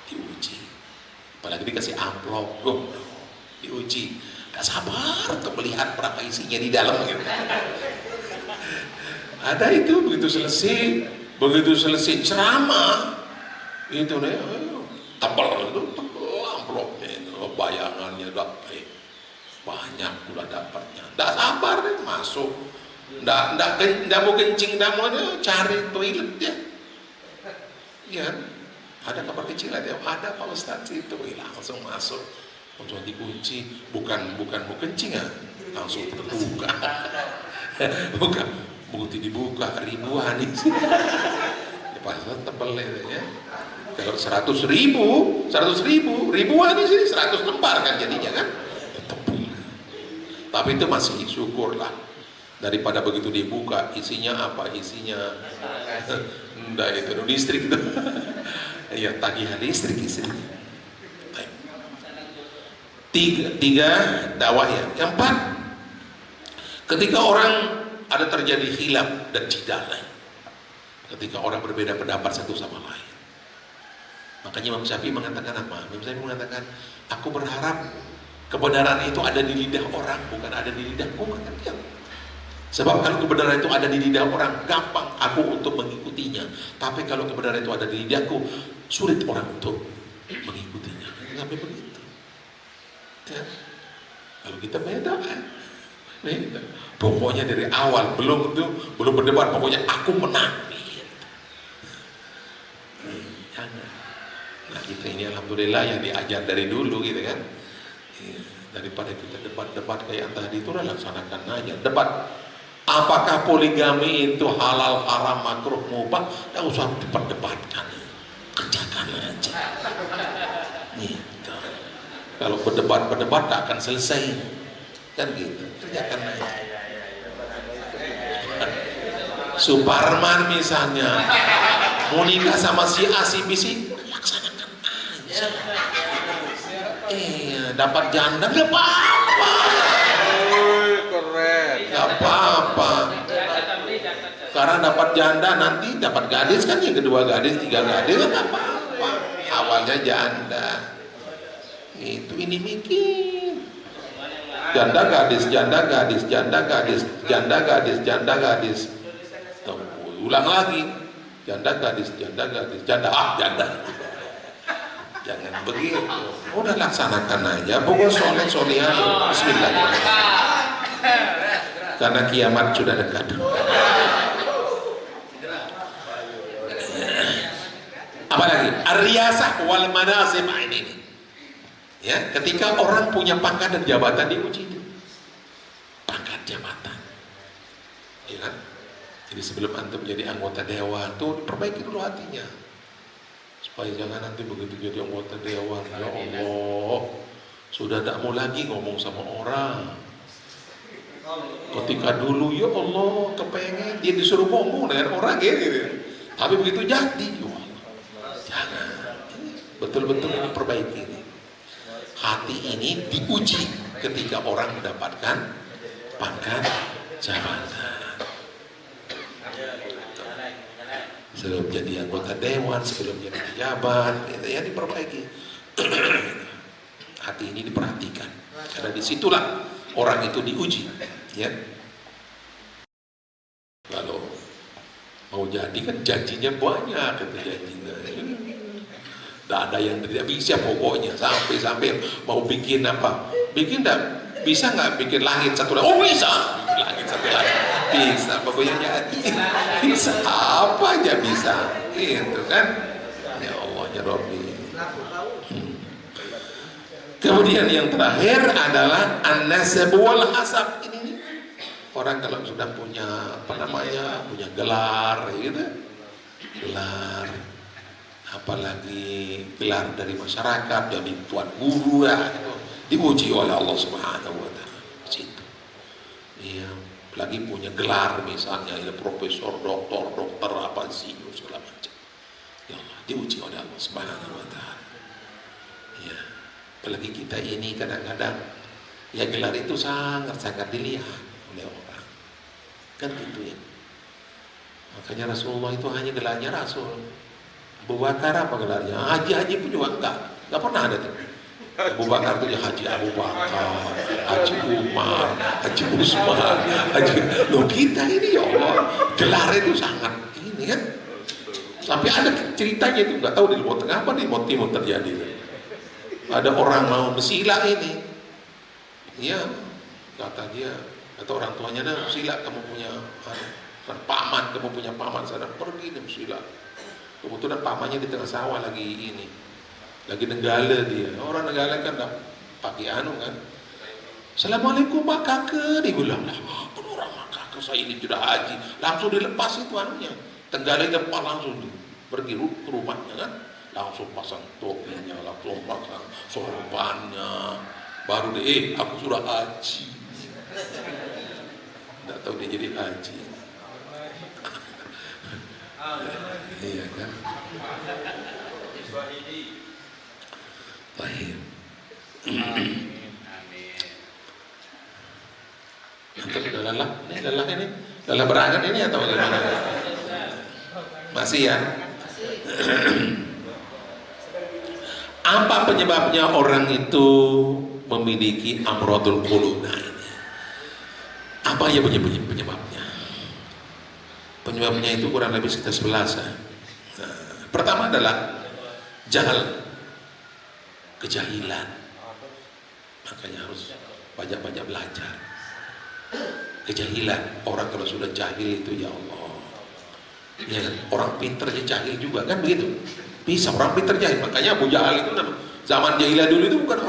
Speaker 1: Diuji, apalagi dikasih amplop, diuji, gak sabar untuk melihat berapa isinya di dalam. Gitu. Ada itu begitu selesai ceramah, itu deh, tebal amplopnya itu, bayangannya udah banyak udah dapatnya, nggak sabar deh masuk, nggak mau kencing, nggak mau cari toilet dia, ya ada kabar kecil aja, ada Pak Ustadz itu, langsung masuk, langsung dikunci, bukan mau kencing ya, langsung terbuka, begitu dibuka ribuan nih, pasal tebel ya. Kalau 100 ribu ribuan di sini 100 lembar kan jadinya kan. Tapi itu masih syukur lah, daripada begitu dibuka isinya apa, isinya enggak itu listrik itu. Ya tagihan listrik isinya. Tiga dakwah ya. Yang 4, ketika orang ada terjadi khilaf dan jidalah, ketika orang berbeda pendapat satu sama lain. Makanya Imam Syafi'i mengatakan apa? Imam Syafi'i mengatakan, aku berharap kebenaran itu ada di lidah orang, bukan ada di lidahku. Kata dia. Sebab kalau kebenaran itu ada di lidah orang, gampang aku untuk mengikutinya. Tapi kalau kebenaran itu ada di lidahku, sulit orang untuk mengikutinya. Sampai begitu. Ya. Kalau kita beda kan? Beda. Pokoknya dari awal belum berdebat, pokoknya aku menang. Jangan. Nah kita ini alhamdulillah yang diajar dari dulu gitu kan. Daripada kita debat-debat kayak tadi itu, laksanakan aja debat. Apakah poligami itu halal, haram, makruh, mubah? Tidak usah diperdebatkan, kerjakan aja. Gitu. Kalau berdebat tak akan selesai, kan gitu. Kerjakan aja. Suparman misalnya mau nikah sama si A, si B, si laksanakan aja. Dapat janda nggak apa-apa.
Speaker 2: Keren.
Speaker 1: Nggak apa-apa. Karena dapat janda nanti dapat gadis kan, yang kedua gadis, tiga gadis, nggak apa-apa. Awalnya janda. Ini mikir. Janda gadis, janda gadis, janda gadis, janda gadis, janda gadis. Ulang lagi. Janda gadis, janda gadis, janda janda. Jangan begitu. Udah laksanakan aja. Pokoknya soleh bismillahirrahmanirrahim. Karena kiamat sudah dekat. Apalagi ar-riyasah wal manasib ini. Ya, ketika orang punya pangkat dan jabatan diuji itu. Pangkat jabatan. Ya kan? Jadi sebelum antum jadi anggota dewan tuh perbaiki dulu hatinya. Supaya jangan nanti begitu jadi anggota dewan, ya Allah, sudah tidak mau lagi ngomong sama orang. Ketika dulu ya Allah kepengen dia disuruh ngomong dengan orang ya gitu. Tapi begitu jadi, ya Allah, jangan. Betul-betul ini perbaiki ini. Hati ini diuji ketika orang mendapatkan pangkat jabatan. Sebelum jadi anggota dewan, sebelum jadi pejabat, itu ya diperbaiki. Hati ini diperhatikan, karena disitulah orang itu diuji. Ya, kalau mau jadi kan janjinya banyak, kata janjinya. Tidak ada yang tidak bisa pokoknya, sampai mau bikin apa? Bikin bisa nggak bikin langit satu langit? Oh bisa, bikin langit satu langit. Bisa, pokoknya jadi. Bisa apa aja bisa, gitu kan? Ya Allah ya Rabbi. Kemudian yang terakhir adalah an-nasab wal hasab. Ini orang kalau sudah punya punya gelar, gitu, gelar, apalagi gelar dari masyarakat, dari tuan guru, gitu, diuji oleh Allah Subhanahu Wa Taala. Situ, iya. Lagi punya gelar misalnya ini profesor, dokter apa sih segala macam. Ya Allah, diuji oleh Allah Subhanahu Wa Taala. Ya, apalagi kita ini kadang-kadang ya gelar itu sangat dilihat oleh orang. Kan gitu ya. Makanya Rasulullah itu hanya gelarnya Rasul. Abu Bakar apa gelarnya? Haji pun juga enggak pernah ada tuh. Abu Bakar itu ya Haji Abu Bakar, Haji Umar, Haji Usman, Loh kita ini ya Allah, gelar itu sangat ini kan. Sampai ada ceritanya itu, nggak tahu di Timur Tengah apa di Timur terjadi. Ada orang mau bersila ini, iya, kata dia, kata orang tuanya, dah sila kamu punya paman, kamu punya paman sana, pergi deh bersila. Kebetulan pamannya di tengah sawah lagi ini. Lagi nenggala dia, orang nenggala kan dah pakai anu kan. Assalamualaikum mak kakek, dia bilang lah, orang mak kakek saya ini sudah haji, langsung dilepas itu anunya, tenggalanya lepas langsung pergi ke rumahnya kan, langsung pasang topinya, langsung pasang sorbannya, baru dia, aku sudah haji, tidak tahu dia jadi haji, iya kan. Baik. Antum sudah lelah? Ini lelah ini? Lelah berangan ini atau bagaimana? Masih ya? Apa penyebabnya orang itu memiliki amradul qulub? Nah ini. Apa ya penyebabnya? Penyebabnya itu kurang lebih sekitar 11 ya. Nah, pertama adalah jahal, kejahilan. Makanya harus banyak-banyak belajar. Kejahilan, orang kalau sudah jahil itu ya Allah. Ya, orang pinter aja jahil juga kan begitu. Bisa orang pinter jahil. Makanya Abu Jahal itu zaman jahiliyah dulu itu bukan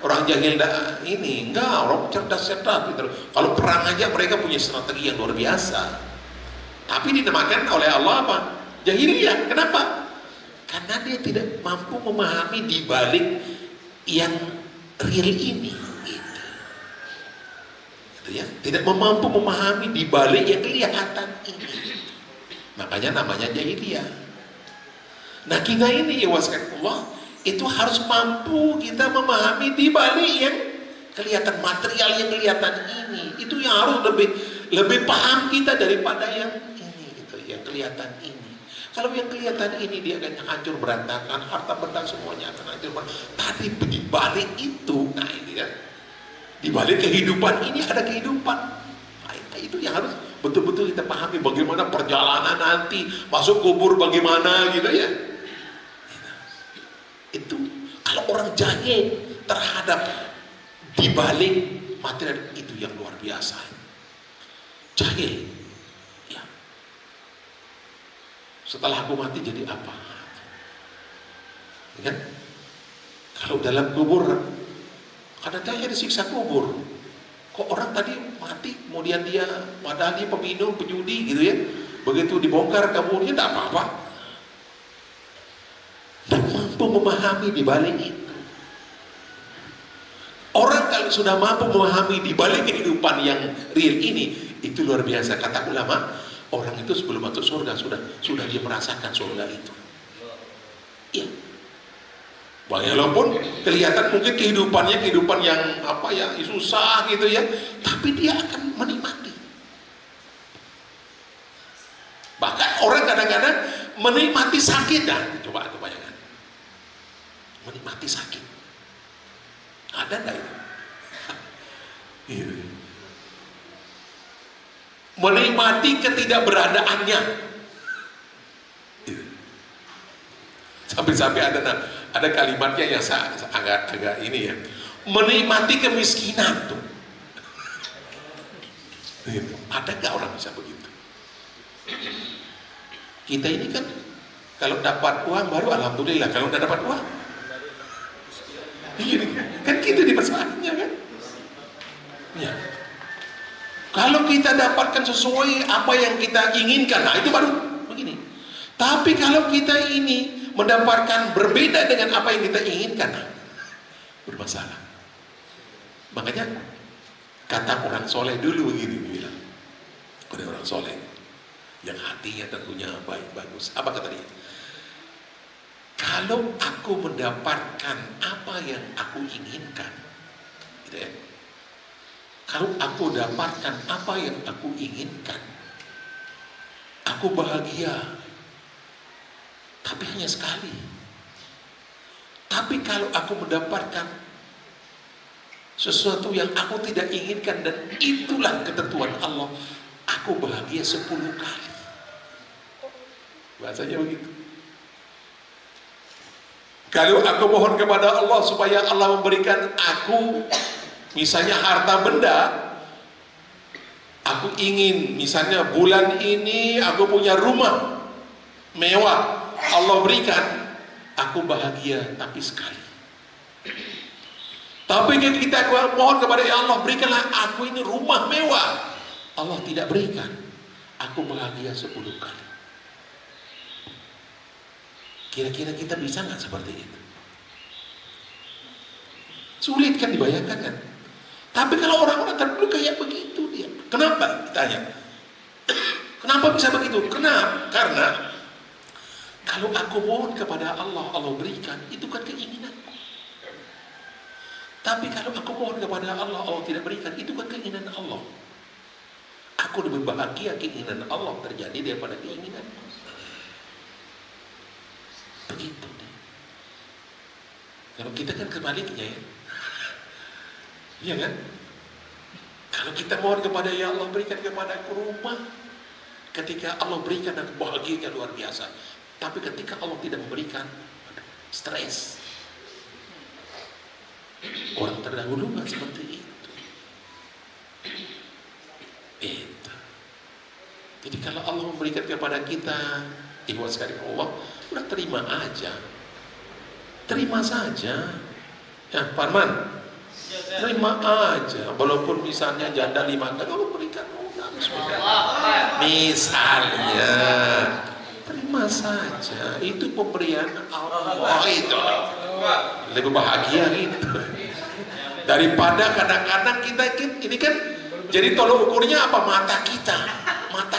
Speaker 1: orang jahil ini, enggak, orang cerdas-cerdas gitu. Kalau perang aja mereka punya strategi yang luar biasa. Tapi dinamakan oleh Allah apa? Jahiliyah. Kenapa? Karena dia tidak mampu memahami di balik yang real ini. Gitu ya. Tidak mampu memahami di balik yang kelihatan ini. Makanya namanya jahiliyah. Nah kita ini ya Allah itu harus mampu kita memahami di balik yang kelihatan, material yang kelihatan ini. Itu yang harus lebih paham kita daripada yang ini, gitu, yang kelihatan ini. Kalau yang kelihatan ini dia akan hancur berantakan, harta benda semuanya akan hancur berantakan. Tapi di balik itu, nah ini kan, di balik kehidupan ini ada kehidupan. Nah, itu yang harus betul-betul kita pahami, bagaimana perjalanan nanti masuk kubur bagaimana gitu ya. Itu kalau orang jahil terhadap dibalik material itu yang luar biasa. Jahil ya. Setelah aku mati jadi apa ya kan? Kalau dalam kubur kadang-kadang ada siksa kubur. Kok orang tadi mati kemudian dia padahal dia peminum, penjudi gitu ya, begitu dibongkar kaburnya tak apa-apa. Dan mampu memahami di balik itu. Orang kalau sudah mampu memahami di balik kehidupan yang real ini, itu luar biasa. Kata ulama, orang itu sebelum masuk surga sudah dia merasakan surga itu. Iya. Walaupun kelihatan mungkin kehidupan yang apa ya susah gitu ya, tapi dia akan menikmati. Bahkan orang kadang-kadang menikmati sakit, dah. Coba bayangkan. Menikmati sakit. Ada enggak itu? Menikmati ketidakberadaannya. Sampai-sampai ada kalimatnya yang agak ini ya. Menikmati kemiskinan tuh. Ada nggak orang bisa begitu? Kita ini kan kalau dapat uang baru alhamdulillah, kalau nggak dapat uang kan kita di masalahnya kan ya. Kalau kita dapatkan sesuai apa yang kita inginkan, nah itu baru begini. Tapi kalau kita ini mendapatkan berbeda dengan apa yang kita inginkan, nah, bermasalah. Makanya kata orang soleh dulu begini bilang, ada orang soleh yang hatinya tentunya baik bagus. Apa kata dia? Kalau aku mendapatkan apa yang aku inginkan, gitu ya. Kalau aku dapatkan apa yang aku inginkan, aku bahagia. Tapi hanya sekali. Tapi kalau aku mendapatkan sesuatu yang aku tidak inginkan dan itulah ketentuan Allah, aku bahagia 10 kali. Bahasanya begitu. Kalau aku mohon kepada Allah supaya Allah memberikan aku misalnya harta benda, aku ingin misalnya bulan ini aku punya rumah mewah, Allah berikan, aku bahagia tapi sekali. Tapi kita mohon kepada Allah, berikanlah aku ini rumah mewah, Allah tidak berikan, aku bahagia 10 kali. Kira-kira kita bisa nggak seperti itu? Sulit kan dibayangkan kan? Tapi kalau orang-orang terdahulu kayak begitu dia. Kenapa? Ditanya. Kenapa bisa begitu? Kenapa? Karena kalau aku mohon kepada Allah, Allah berikan, itu kan keinginanku. Tapi kalau aku mohon kepada Allah, Allah tidak berikan, itu kan keinginan Allah. Aku lebih bahagia keinginan Allah terjadi daripada keinginanku. Kalau kita kan kebaliknya ya. Iya kan? Kalau kita mohon kepada ya Allah berikan kepada aku rumah, ketika Allah berikan dan bahagianya luar biasa. Tapi ketika Allah tidak memberikan, stres. Orang terdahulu nggak seperti itu. Itu. Jadi kalau Allah memberikan kepada kita, ikhwan sekali Allah, udah terima aja, terima saja. Ya, Parman, terima aja. Walaupun misalnya janda 5 kali, Allah berikan udah, misalnya, terima saja. Itu pemberian Allah itu. Lebih bahagia gitu daripada kadang-kadang kita ini kan. Jadi tolong ukurnya apa? Mata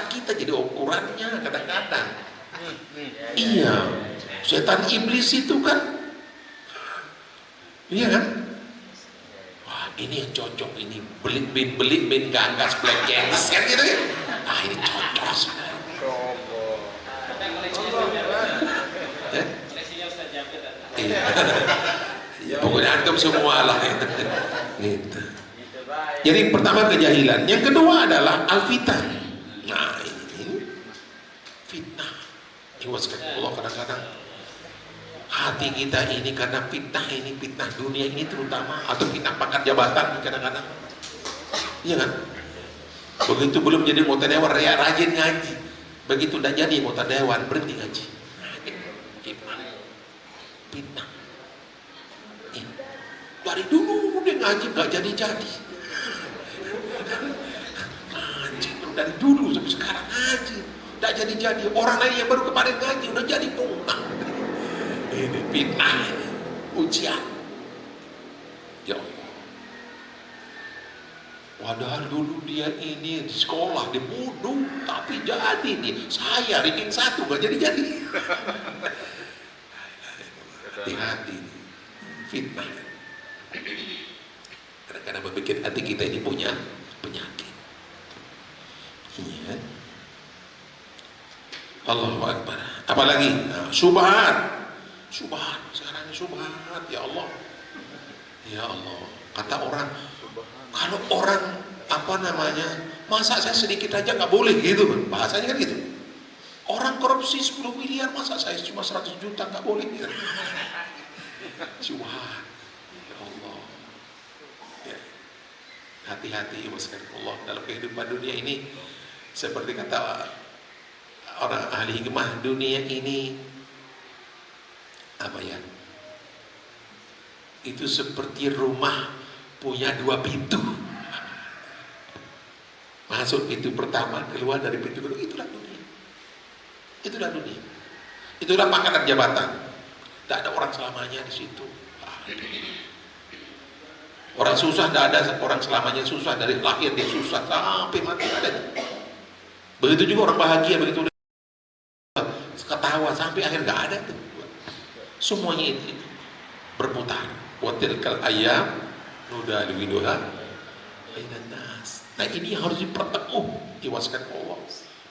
Speaker 1: kita jadi ukurannya kadang-kadang. Iya, setan iblis itu kan, iya kan? Wah, ini yang cocok, ini belit bin ganggas black candies kan gitu kan? Ah, ini cocok sebenarnya. Iya. Ya, pokoknya antum semua lah gitu. Jadi pertama kejahilan, yang kedua adalah al-fitnah. Nah ini fitnah. Allah kadang-kadang hati kita ini karena fitnah dunia ini terutama, atau fitnah pangkat jabatan kadang-kadang. Iya kan? Begitu belum jadi anggota dewan rajin ngaji, begitu udah jadi anggota dewan berhenti ngaji. Fitnah. Dari dulu dia ngaji nggak jadi. Ngaji dari dulu sampai sekarang ngaji nggak jadi. Orang lain yang baru kemarin ngaji udah jadi pulang. Ini fitnah, ini ujian. Ya Allah. Padahal dulu dia ini di sekolah di bodoh, tapi jadi nih. Saya ranking 1 nggak jadi. Hati-hati, fitnah. Kadang-kadang berpikir hati kita ini punya penyakit. Iya. Allahu Akbar. Apalagi syubhat. Sekarang syubhat, ya Allah. Kata orang, kalau orang masa saya sedikit aja nggak boleh gitu, bahasanya kan gitu. Orang korupsi 10 miliar, masa saya cuma 100 juta nggak boleh gitu. Syubhat. Hati-hati Allah dalam kehidupan dunia ini. Seperti kata orang ahli hikmah, dunia ini itu seperti rumah punya 2 pintu. Masuk pintu pertama, keluar dari pintu kedua. Itulah dunia. Itulah pangkat jabatan. Tidak ada orang selamanya di situ. Orang susah tidak ada orang selamanya susah, dari lahir dia susah sampai mati ada. Begitu juga orang bahagia, begitu ketawa sampai akhir nggak ada tuh. Semuanya itu berputar. Watilkal ayam nudawiluha bainan nas. Nah ini harus diperteguh, diwaskan Allah.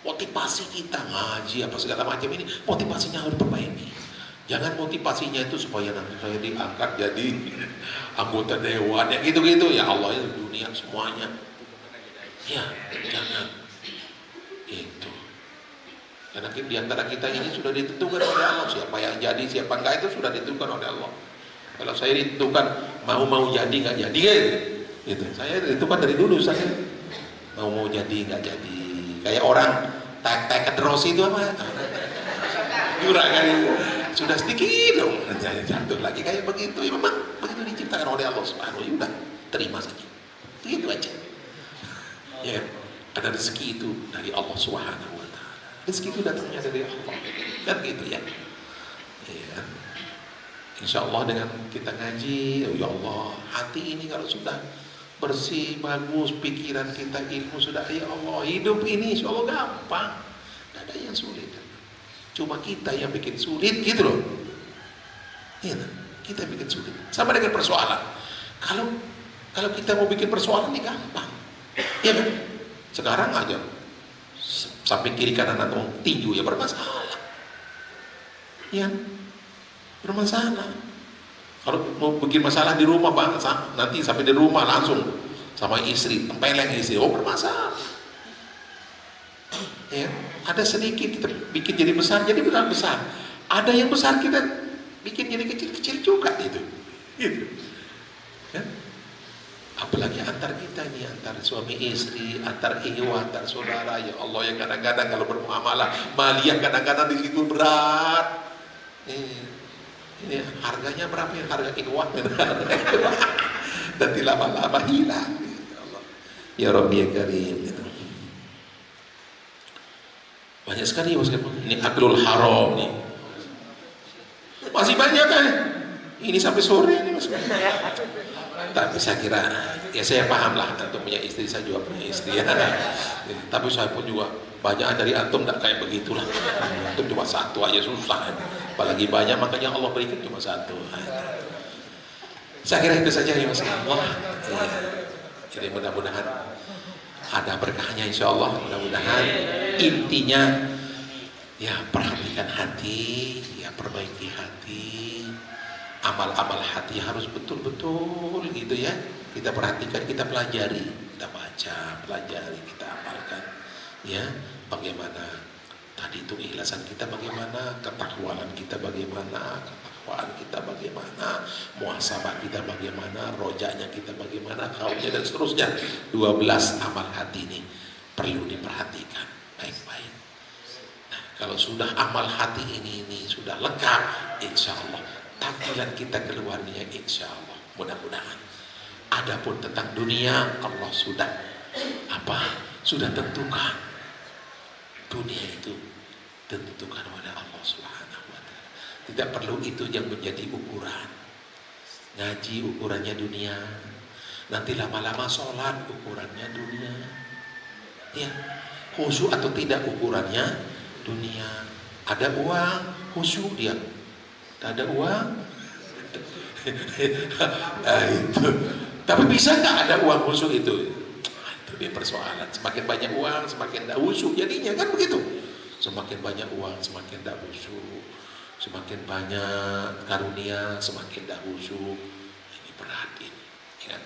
Speaker 1: Motivasi kita ngaji apa segala macam ini, motivasinya harus diperbaiki. Jangan motivasinya itu supaya nanti saya diangkat jadi anggota dewan, ya gitu-gitu. Ya Allah, itu dunia semuanya. Ya, jangan. Itu. Karena di antara kita ini sudah ditentukan oleh Allah. Siapa yang jadi, siapa enggak itu sudah ditentukan oleh Allah. Kalau saya ditentukan mau jadi nggak jadi gitu. Saya ditentukan dari dulu, saya mau jadi nggak jadi. Kayak orang tak drosi itu apa? Juragan itu. Sudah sedikit dong, jatuh lagi kayak begitu. Ya memang begitu diciptakan oleh Allah Subhanahu wa taala. Terima saja. Itu aja. Ya, ada rezeki itu dari Allah Subhanahu wa taala. Rezeki itu datangnya dari Allah. Kan gitu ya. Ya. Insya Allah dengan kita ngaji, ya Allah, hati ini kalau sudah bersih, bagus, pikiran kita, ilmu sudah, ya Allah, hidup ini insya Allah gampang. Tidak ada yang sulit. Cuma kita yang bikin sulit gitu loh. Iya, kita bikin sulit. Sama dengan persoalan. Kalau kita mau bikin persoalan ini gampang. Iya kan? Sekarang aja sampai kiri kanan atau tinju ya bermasalah. Iya, bermasalah. Kalau mau bikin masalah di rumah Pak, nanti sampai di rumah langsung sama istri, tempeleng istri, oh bermasalah. Ya, ada sedikit kita bikin jadi besar, jadi benar besar. Ada yang besar kita bikin jadi kecil-kecil juga itu. Gitu. Ya. Apalagi antar kita nih, antar suami istri, antar ikhwah, antar saudara. Ya Allah, yang kadang-kadang kalau bermuamalah maliyah kadang-kadang di situ berat. Ini harganya berapa ya, harga ikhwah nanti lama-lama hilang. Ya Rabbi ya Karim gitu. Banyak sekali mas, ini aklul haram nih, masih banyak kan ini sampai sore ini mas. Tapi saya kira ya saya paham lah, antum punya istri, saya juga punya istri ya. Tapi saya pun juga banyak dari antum tidak kayak begitulah. Antum cuma satu aja susah, apalagi banyak, makanya Allah berikan cuma satu. Saya kira itu saja ya mas. Wah, jadi mudah-mudahan ada berkahnya insya Allah. Mudah-mudahan intinya ya perhatikan hati, ya perbaiki hati, amal-amal hati harus betul-betul gitu ya. Kita perhatikan, kita pelajari, kita baca, pelajari, kita amalkan ya. Bagaimana tadi itu ikhlasan kita, bagaimana ketakwanan kita, bagaimana ketakwaan kita, bagaimana muhasabah kita, bagaimana rojanya kita, bagaimana kaumnya dan seterusnya. 12 amal hati ini perlu diperhatikan baik-baik. Nah, kalau sudah amal hati ini sudah lengkap, insya Allah tampilan kita keluarnya insya Allah mudah-mudahan. Adapun tentang dunia, Allah sudah sudah tentukan. Dunia itu tentukan oleh Allah Subhanahu wa Ta'ala. Tidak perlu itu yang menjadi ukuran. Ngaji ukurannya dunia, nanti lama-lama sholat ukurannya dunia. Ya, khusyuk atau tidak ukurannya dunia. Ada uang, khusyuk dia. Tak ada uang. Nah, itu. Tapi bisa nggak ada uang khusyuk itu? Itu dia persoalan. Semakin banyak uang, semakin tidak khusyuk jadinya, kan begitu. Semakin banyak uang, semakin tidak khusyuk. Semakin banyak karunia, semakin tidak khusyuk. Ini berat ini, ya.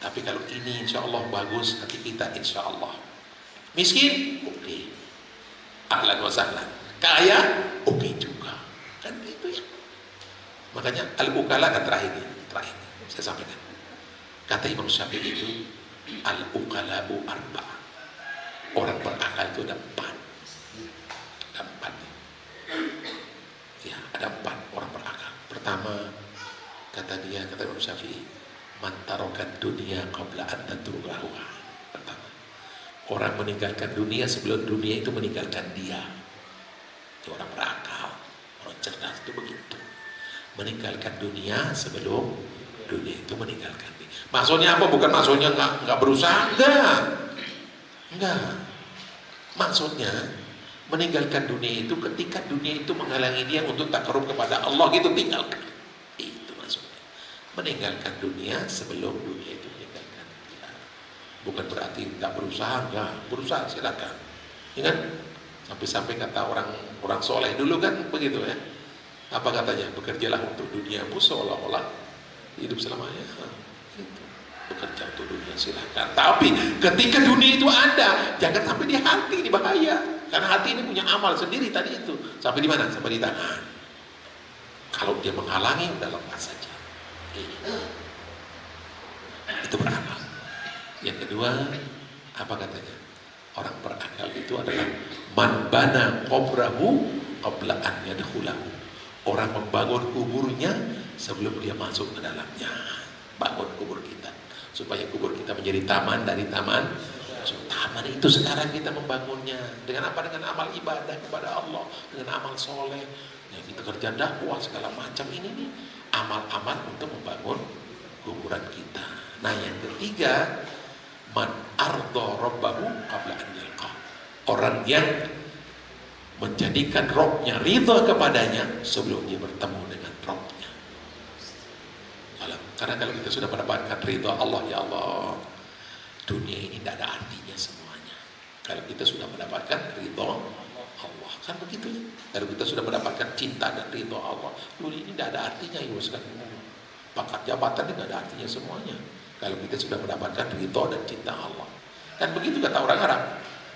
Speaker 1: Tapi kalau ini insya Allah bagus hati kita, insya Allah. Miskin, oke. Ahlan wa sahlan. Kaya, oke juga. Kan itu ya. Makanya al-ukala kan terakhir saya sampaikan. Kata Imam Syafi'i itu al-ukala'u arba'a. Orang berakal itu ada 4. Ada 4. Ya, ada 4 orang berakal. Pertama, kata Imam Syafi'i, man tarokat dunia qabla an tatrukahu. Pertama, orang meninggalkan dunia sebelum dunia itu meninggalkan dia. Itu orang berakal, orang cerdas itu begitu. Meninggalkan dunia sebelum dunia itu meninggalkan dia. Maksudnya apa? Bukan maksudnya nggak berusaha, enggak. Maksudnya meninggalkan dunia itu ketika dunia itu menghalangi dia untuk takarub kepada Allah, gitu, tinggalkan. Itu maksudnya. Meninggalkan dunia sebelum dunia itu meninggalkan dia. Bukan berarti nggak berusaha, enggak. Berusaha silakan. Ingat, sampai-sampai kata orang soleh dulu kan begitu ya. Apa katanya? Bekerjalah untuk duniamu seolah-olah hidup selamanya. Gitu. Bekerja untuk dunia silakan. Tapi ketika dunia itu ada, jangan sampai di hati, ini bahaya. Karena hati ini punya amal sendiri tadi itu. Sampai di mana? Sampai di tangan. Kalau dia menghalangi, udah lepas saja. Itu berakal. Yang kedua, apa katanya? Orang berakal itu adalah man bana qabrahu qabla an yadkhulahu. Orang membangun kuburnya sebelum dia masuk ke dalamnya. Bangun kubur kita supaya kubur kita menjadi taman dari taman. Taman itu sekarang kita membangunnya dengan apa? Dengan amal ibadah kepada Allah, dengan amal soleh. Ya, kita kerja dakwah segala macam ini nih amal-amal untuk membangun kuburan kita. Nah, yang ketiga, man ardo rabbahu qabla an yalqah. Orang yang menjadikan Rabbnya ridha kepadanya sebelum dia bertemu dengan Rabbnya. Karena kalau kita sudah mendapatkan ridha Allah, ya Allah, dunia ini tidak ada artinya semuanya. Kalau kita sudah mendapatkan ridha Allah, kan begitu ya. Kalau kita sudah mendapatkan cinta dan ridha Allah, dunia ini tidak ada artinya ya sekali. Pangkat jabatan itu ada artinya semuanya. Kalau kita sudah mendapatkan ridho dan cinta Allah. Kan begitu kata orang Arab.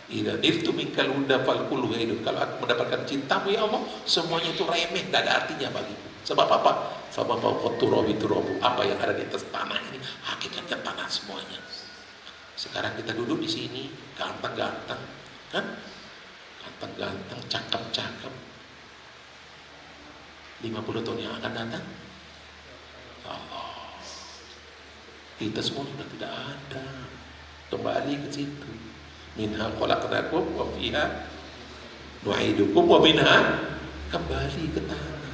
Speaker 1: Idza niltu minkal huda fal kullu haidun. Kalau aku mendapatkan cintamu ya Allah, semuanya itu remeh, tidak ada artinya bagiku. Sebab apa? Sebab apa yang ada di atas tanah ini hakikatnya tanah semuanya. Sekarang kita duduk di sini, ganteng-ganteng, kan? Ganteng-ganteng, cakep-cakep. 50 tahun yang akan datang, Allah, kita semua sudah tidak ada. Kembali ke situ. Minha khalaqnakum wa fiha nu'idukum wa minha, kembali ke tanah.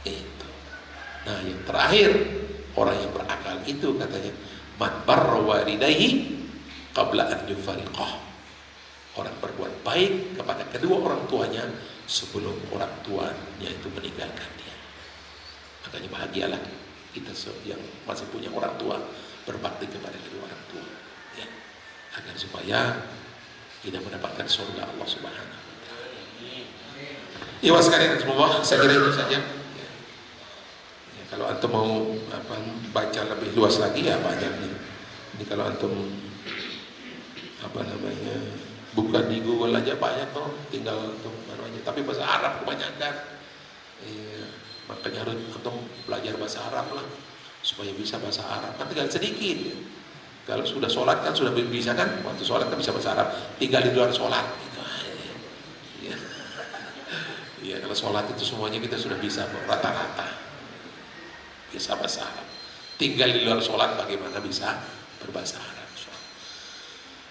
Speaker 1: Itu. Nah, yang terakhir, orang yang berakal itu katanya man barra walidayhi qabla an yufariqah. Orang berbuat baik kepada kedua orang tuanya sebelum orang tuanya itu meninggalkan dia. Makanya bahagialah kita yang masih punya orang tua, berbakti kepada kedua orang tua, ya, agar supaya kita mendapatkan surga Allah Subhanahu wa taala. Ikhwan sekalian semua, saya kira itu saja. Ya, kalau antum mau baca lebih luas lagi ya banyak nih. Ini kalau antum buka di Google aja banyak tuh, tinggal antum aja. Tapi bahasa Arab kebanyakan. Iya, makanya harus antum belajar bahasa Arab lah supaya bisa bahasa Arab. Kan tinggal sedikit ya. Kalau sudah sholat kan sudah bisa kan, waktu sholat kan bisa bahasa Arab. Tinggal di luar sholat gitu. Iya. Iya, kalau sholat itu semuanya kita sudah bisa rata-rata bisa bahasa Arab. Tinggal di luar sholat bagaimana bisa berbahasa Arab.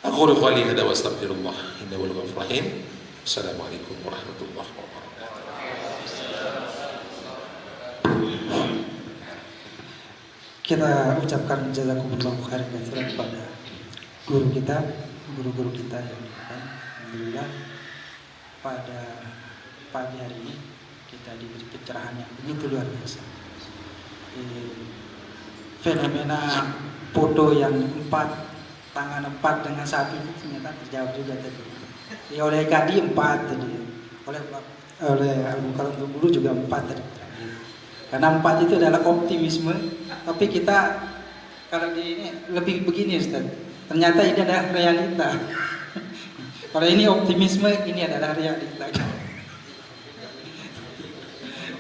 Speaker 1: Aku qali hada wa astaghfirullah innahu al-ghafurur rahim. Assalamualaikum warahmatullahi wabarakatuh.
Speaker 4: Kita ucapkan jazakumullahu khairan katsiran kepada guru-guru kita yang dilakukan. Alhamdulillah pada pagi hari ini kita diberi pencerahan yang begitu luar biasa. Fenomena foto yang 4 tangan 4 dengan 1 itu ternyata terjawab juga tadi. Ya, oleh Kadi 4 tadi, oleh Abu Kalam Guru juga 4 tadi. Karena 4 itu adalah optimisme, tapi kita kalau di ini lebih begini Ustaz. Ternyata ini adalah realita. Kalau ini optimisme, ini adalah realita.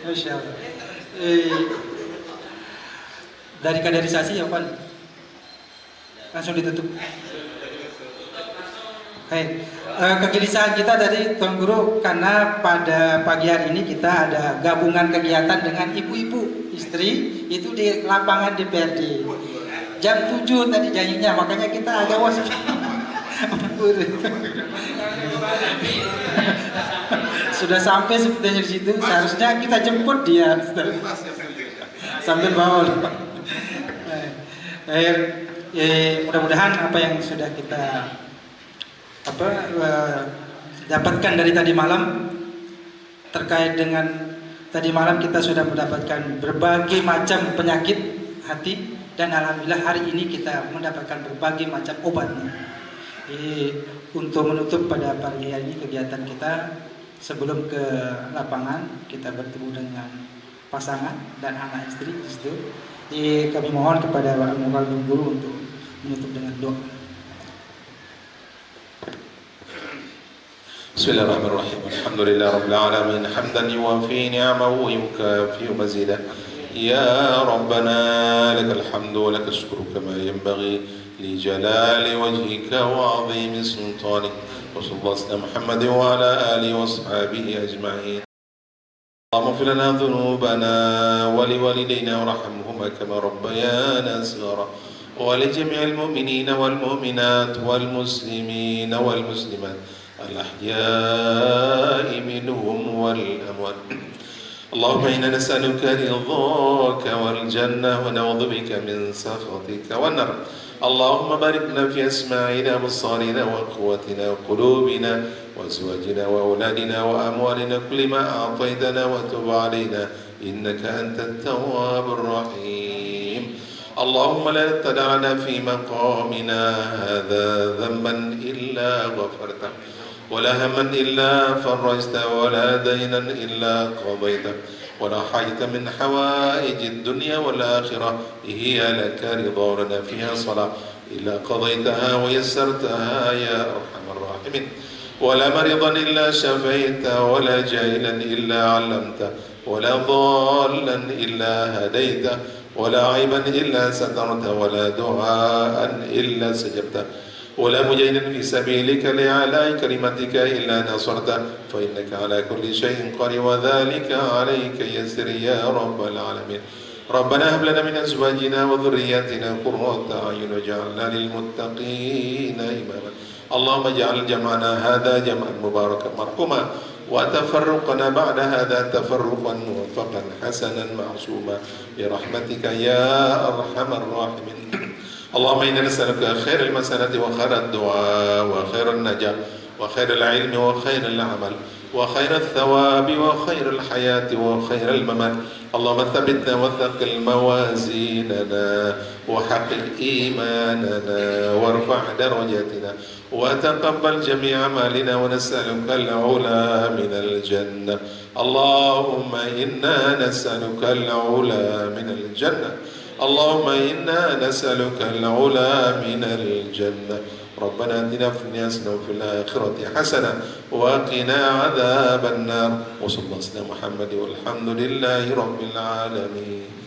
Speaker 4: Masya Allah. Dari kaderisasi ya Pak, langsung ditutup. Hai, kegelisahan kita dari Tuan Guru karena pada pagi hari ini kita ada gabungan kegiatan dengan ibu-ibu istri itu di lapangan DPRD. Jam 7 tadi janjinya, makanya kita agak sudah sampai sebetulnya di situ, seharusnya kita jemput dia sambil bawa. Mudah-mudahan apa yang sudah kita dapatkan dari tadi malam terkait dengan tadi malam kita sudah mendapatkan berbagai macam penyakit hati dan alhamdulillah hari ini kita mendapatkan berbagai macam obatnya. Untuk menutup pada pagi hari ini kegiatan kita sebelum ke lapangan kita bertemu dengan pasangan dan anak istri di situ. Kami mohon kepada Pak Mukarram Guru untuk menutup dengan doa.
Speaker 1: Bismillahirrahmanirrahim. Alhamdulillah rabbil alamin hamdan yuwafi ni'amahu wa yukafi mazidah. Ya Rabbana lakal hamdu wa lakal syukru kama yanbaghi li jalali wajhika wa 'azimi sultanik. Wa sallallahu ala Muhammadin wa ala alihi wa sahbihi ajma'in. اللهم اغفر لنا ذنوبنا ولوالدينا وارحمهما كما ربيانا صغارا ولجميع المؤمنين والمؤمنات والمسلمين والمسلمات الأحياء منهم والأموات. اللهم إنا نسألك رضاك والجنة ونعوذ بك من سخطك والنار. اللهم بارك لنا في أسماعنا وأبصارنا وقوتنا وقلوبنا وأزواجنا وأولادنا وأموالنا كل ما أعطيتنا وتب علينا إنك أنت التواب الرحيم. اللهم لا تدع لنا في مقامنا هذا ذنبا إلا غفرته ولا هما إلا فرجته ولا دينا إلا قضيته ولا حاجة من حوائج الدنيا والآخرة هي لك رضا ولنا فيها صلاة إلا قضيتها ويسرتها يا أرحم الراحمين. ولا مريضا إلا شفيته ولا جاهلا إلا علمته ولا ضالا إلا هديته ولا عيبا إلا سترته ولا دعاء إلا استجبته ولا مجاهدا في سبيلك لإعلاء كلمتك إلا نصرته فإنك على كل شيء قدير وذلك عليك يسر يا رب العالمين. ربنا هب لنا من أزواجنا وذرياتنا قرة أعين واجعلنا للمتقين إماما. اللهم اجعل جمعنا هذا جمعا مباركا مرحوما وتفرقنا بعد هذا تفرقا موفقا حسنا معصوما برحمتك يا أرحم الراحمين. اللهم إنا نسألك خير المسألة وخير الدعاء وخير النجاة وخير العلم وخير العمل وخير الثواب وخير الحياة وخير الممات. اللهم ثبتنا وثقل موازيننا وحقق إيماننا وارفع درجاتنا وتقبل جميع أعمالنا ونسألك العلا من الجنة. اللهم إنا نسألك العلا من الجنة. اللهم إنا نسألك العلا من الجنة. ربنا آتنا في الدنيا حسنة وفي الآخرة حسنة وقنا عذاب النار. وصلى الله على محمد والحمد لله رب العالمين.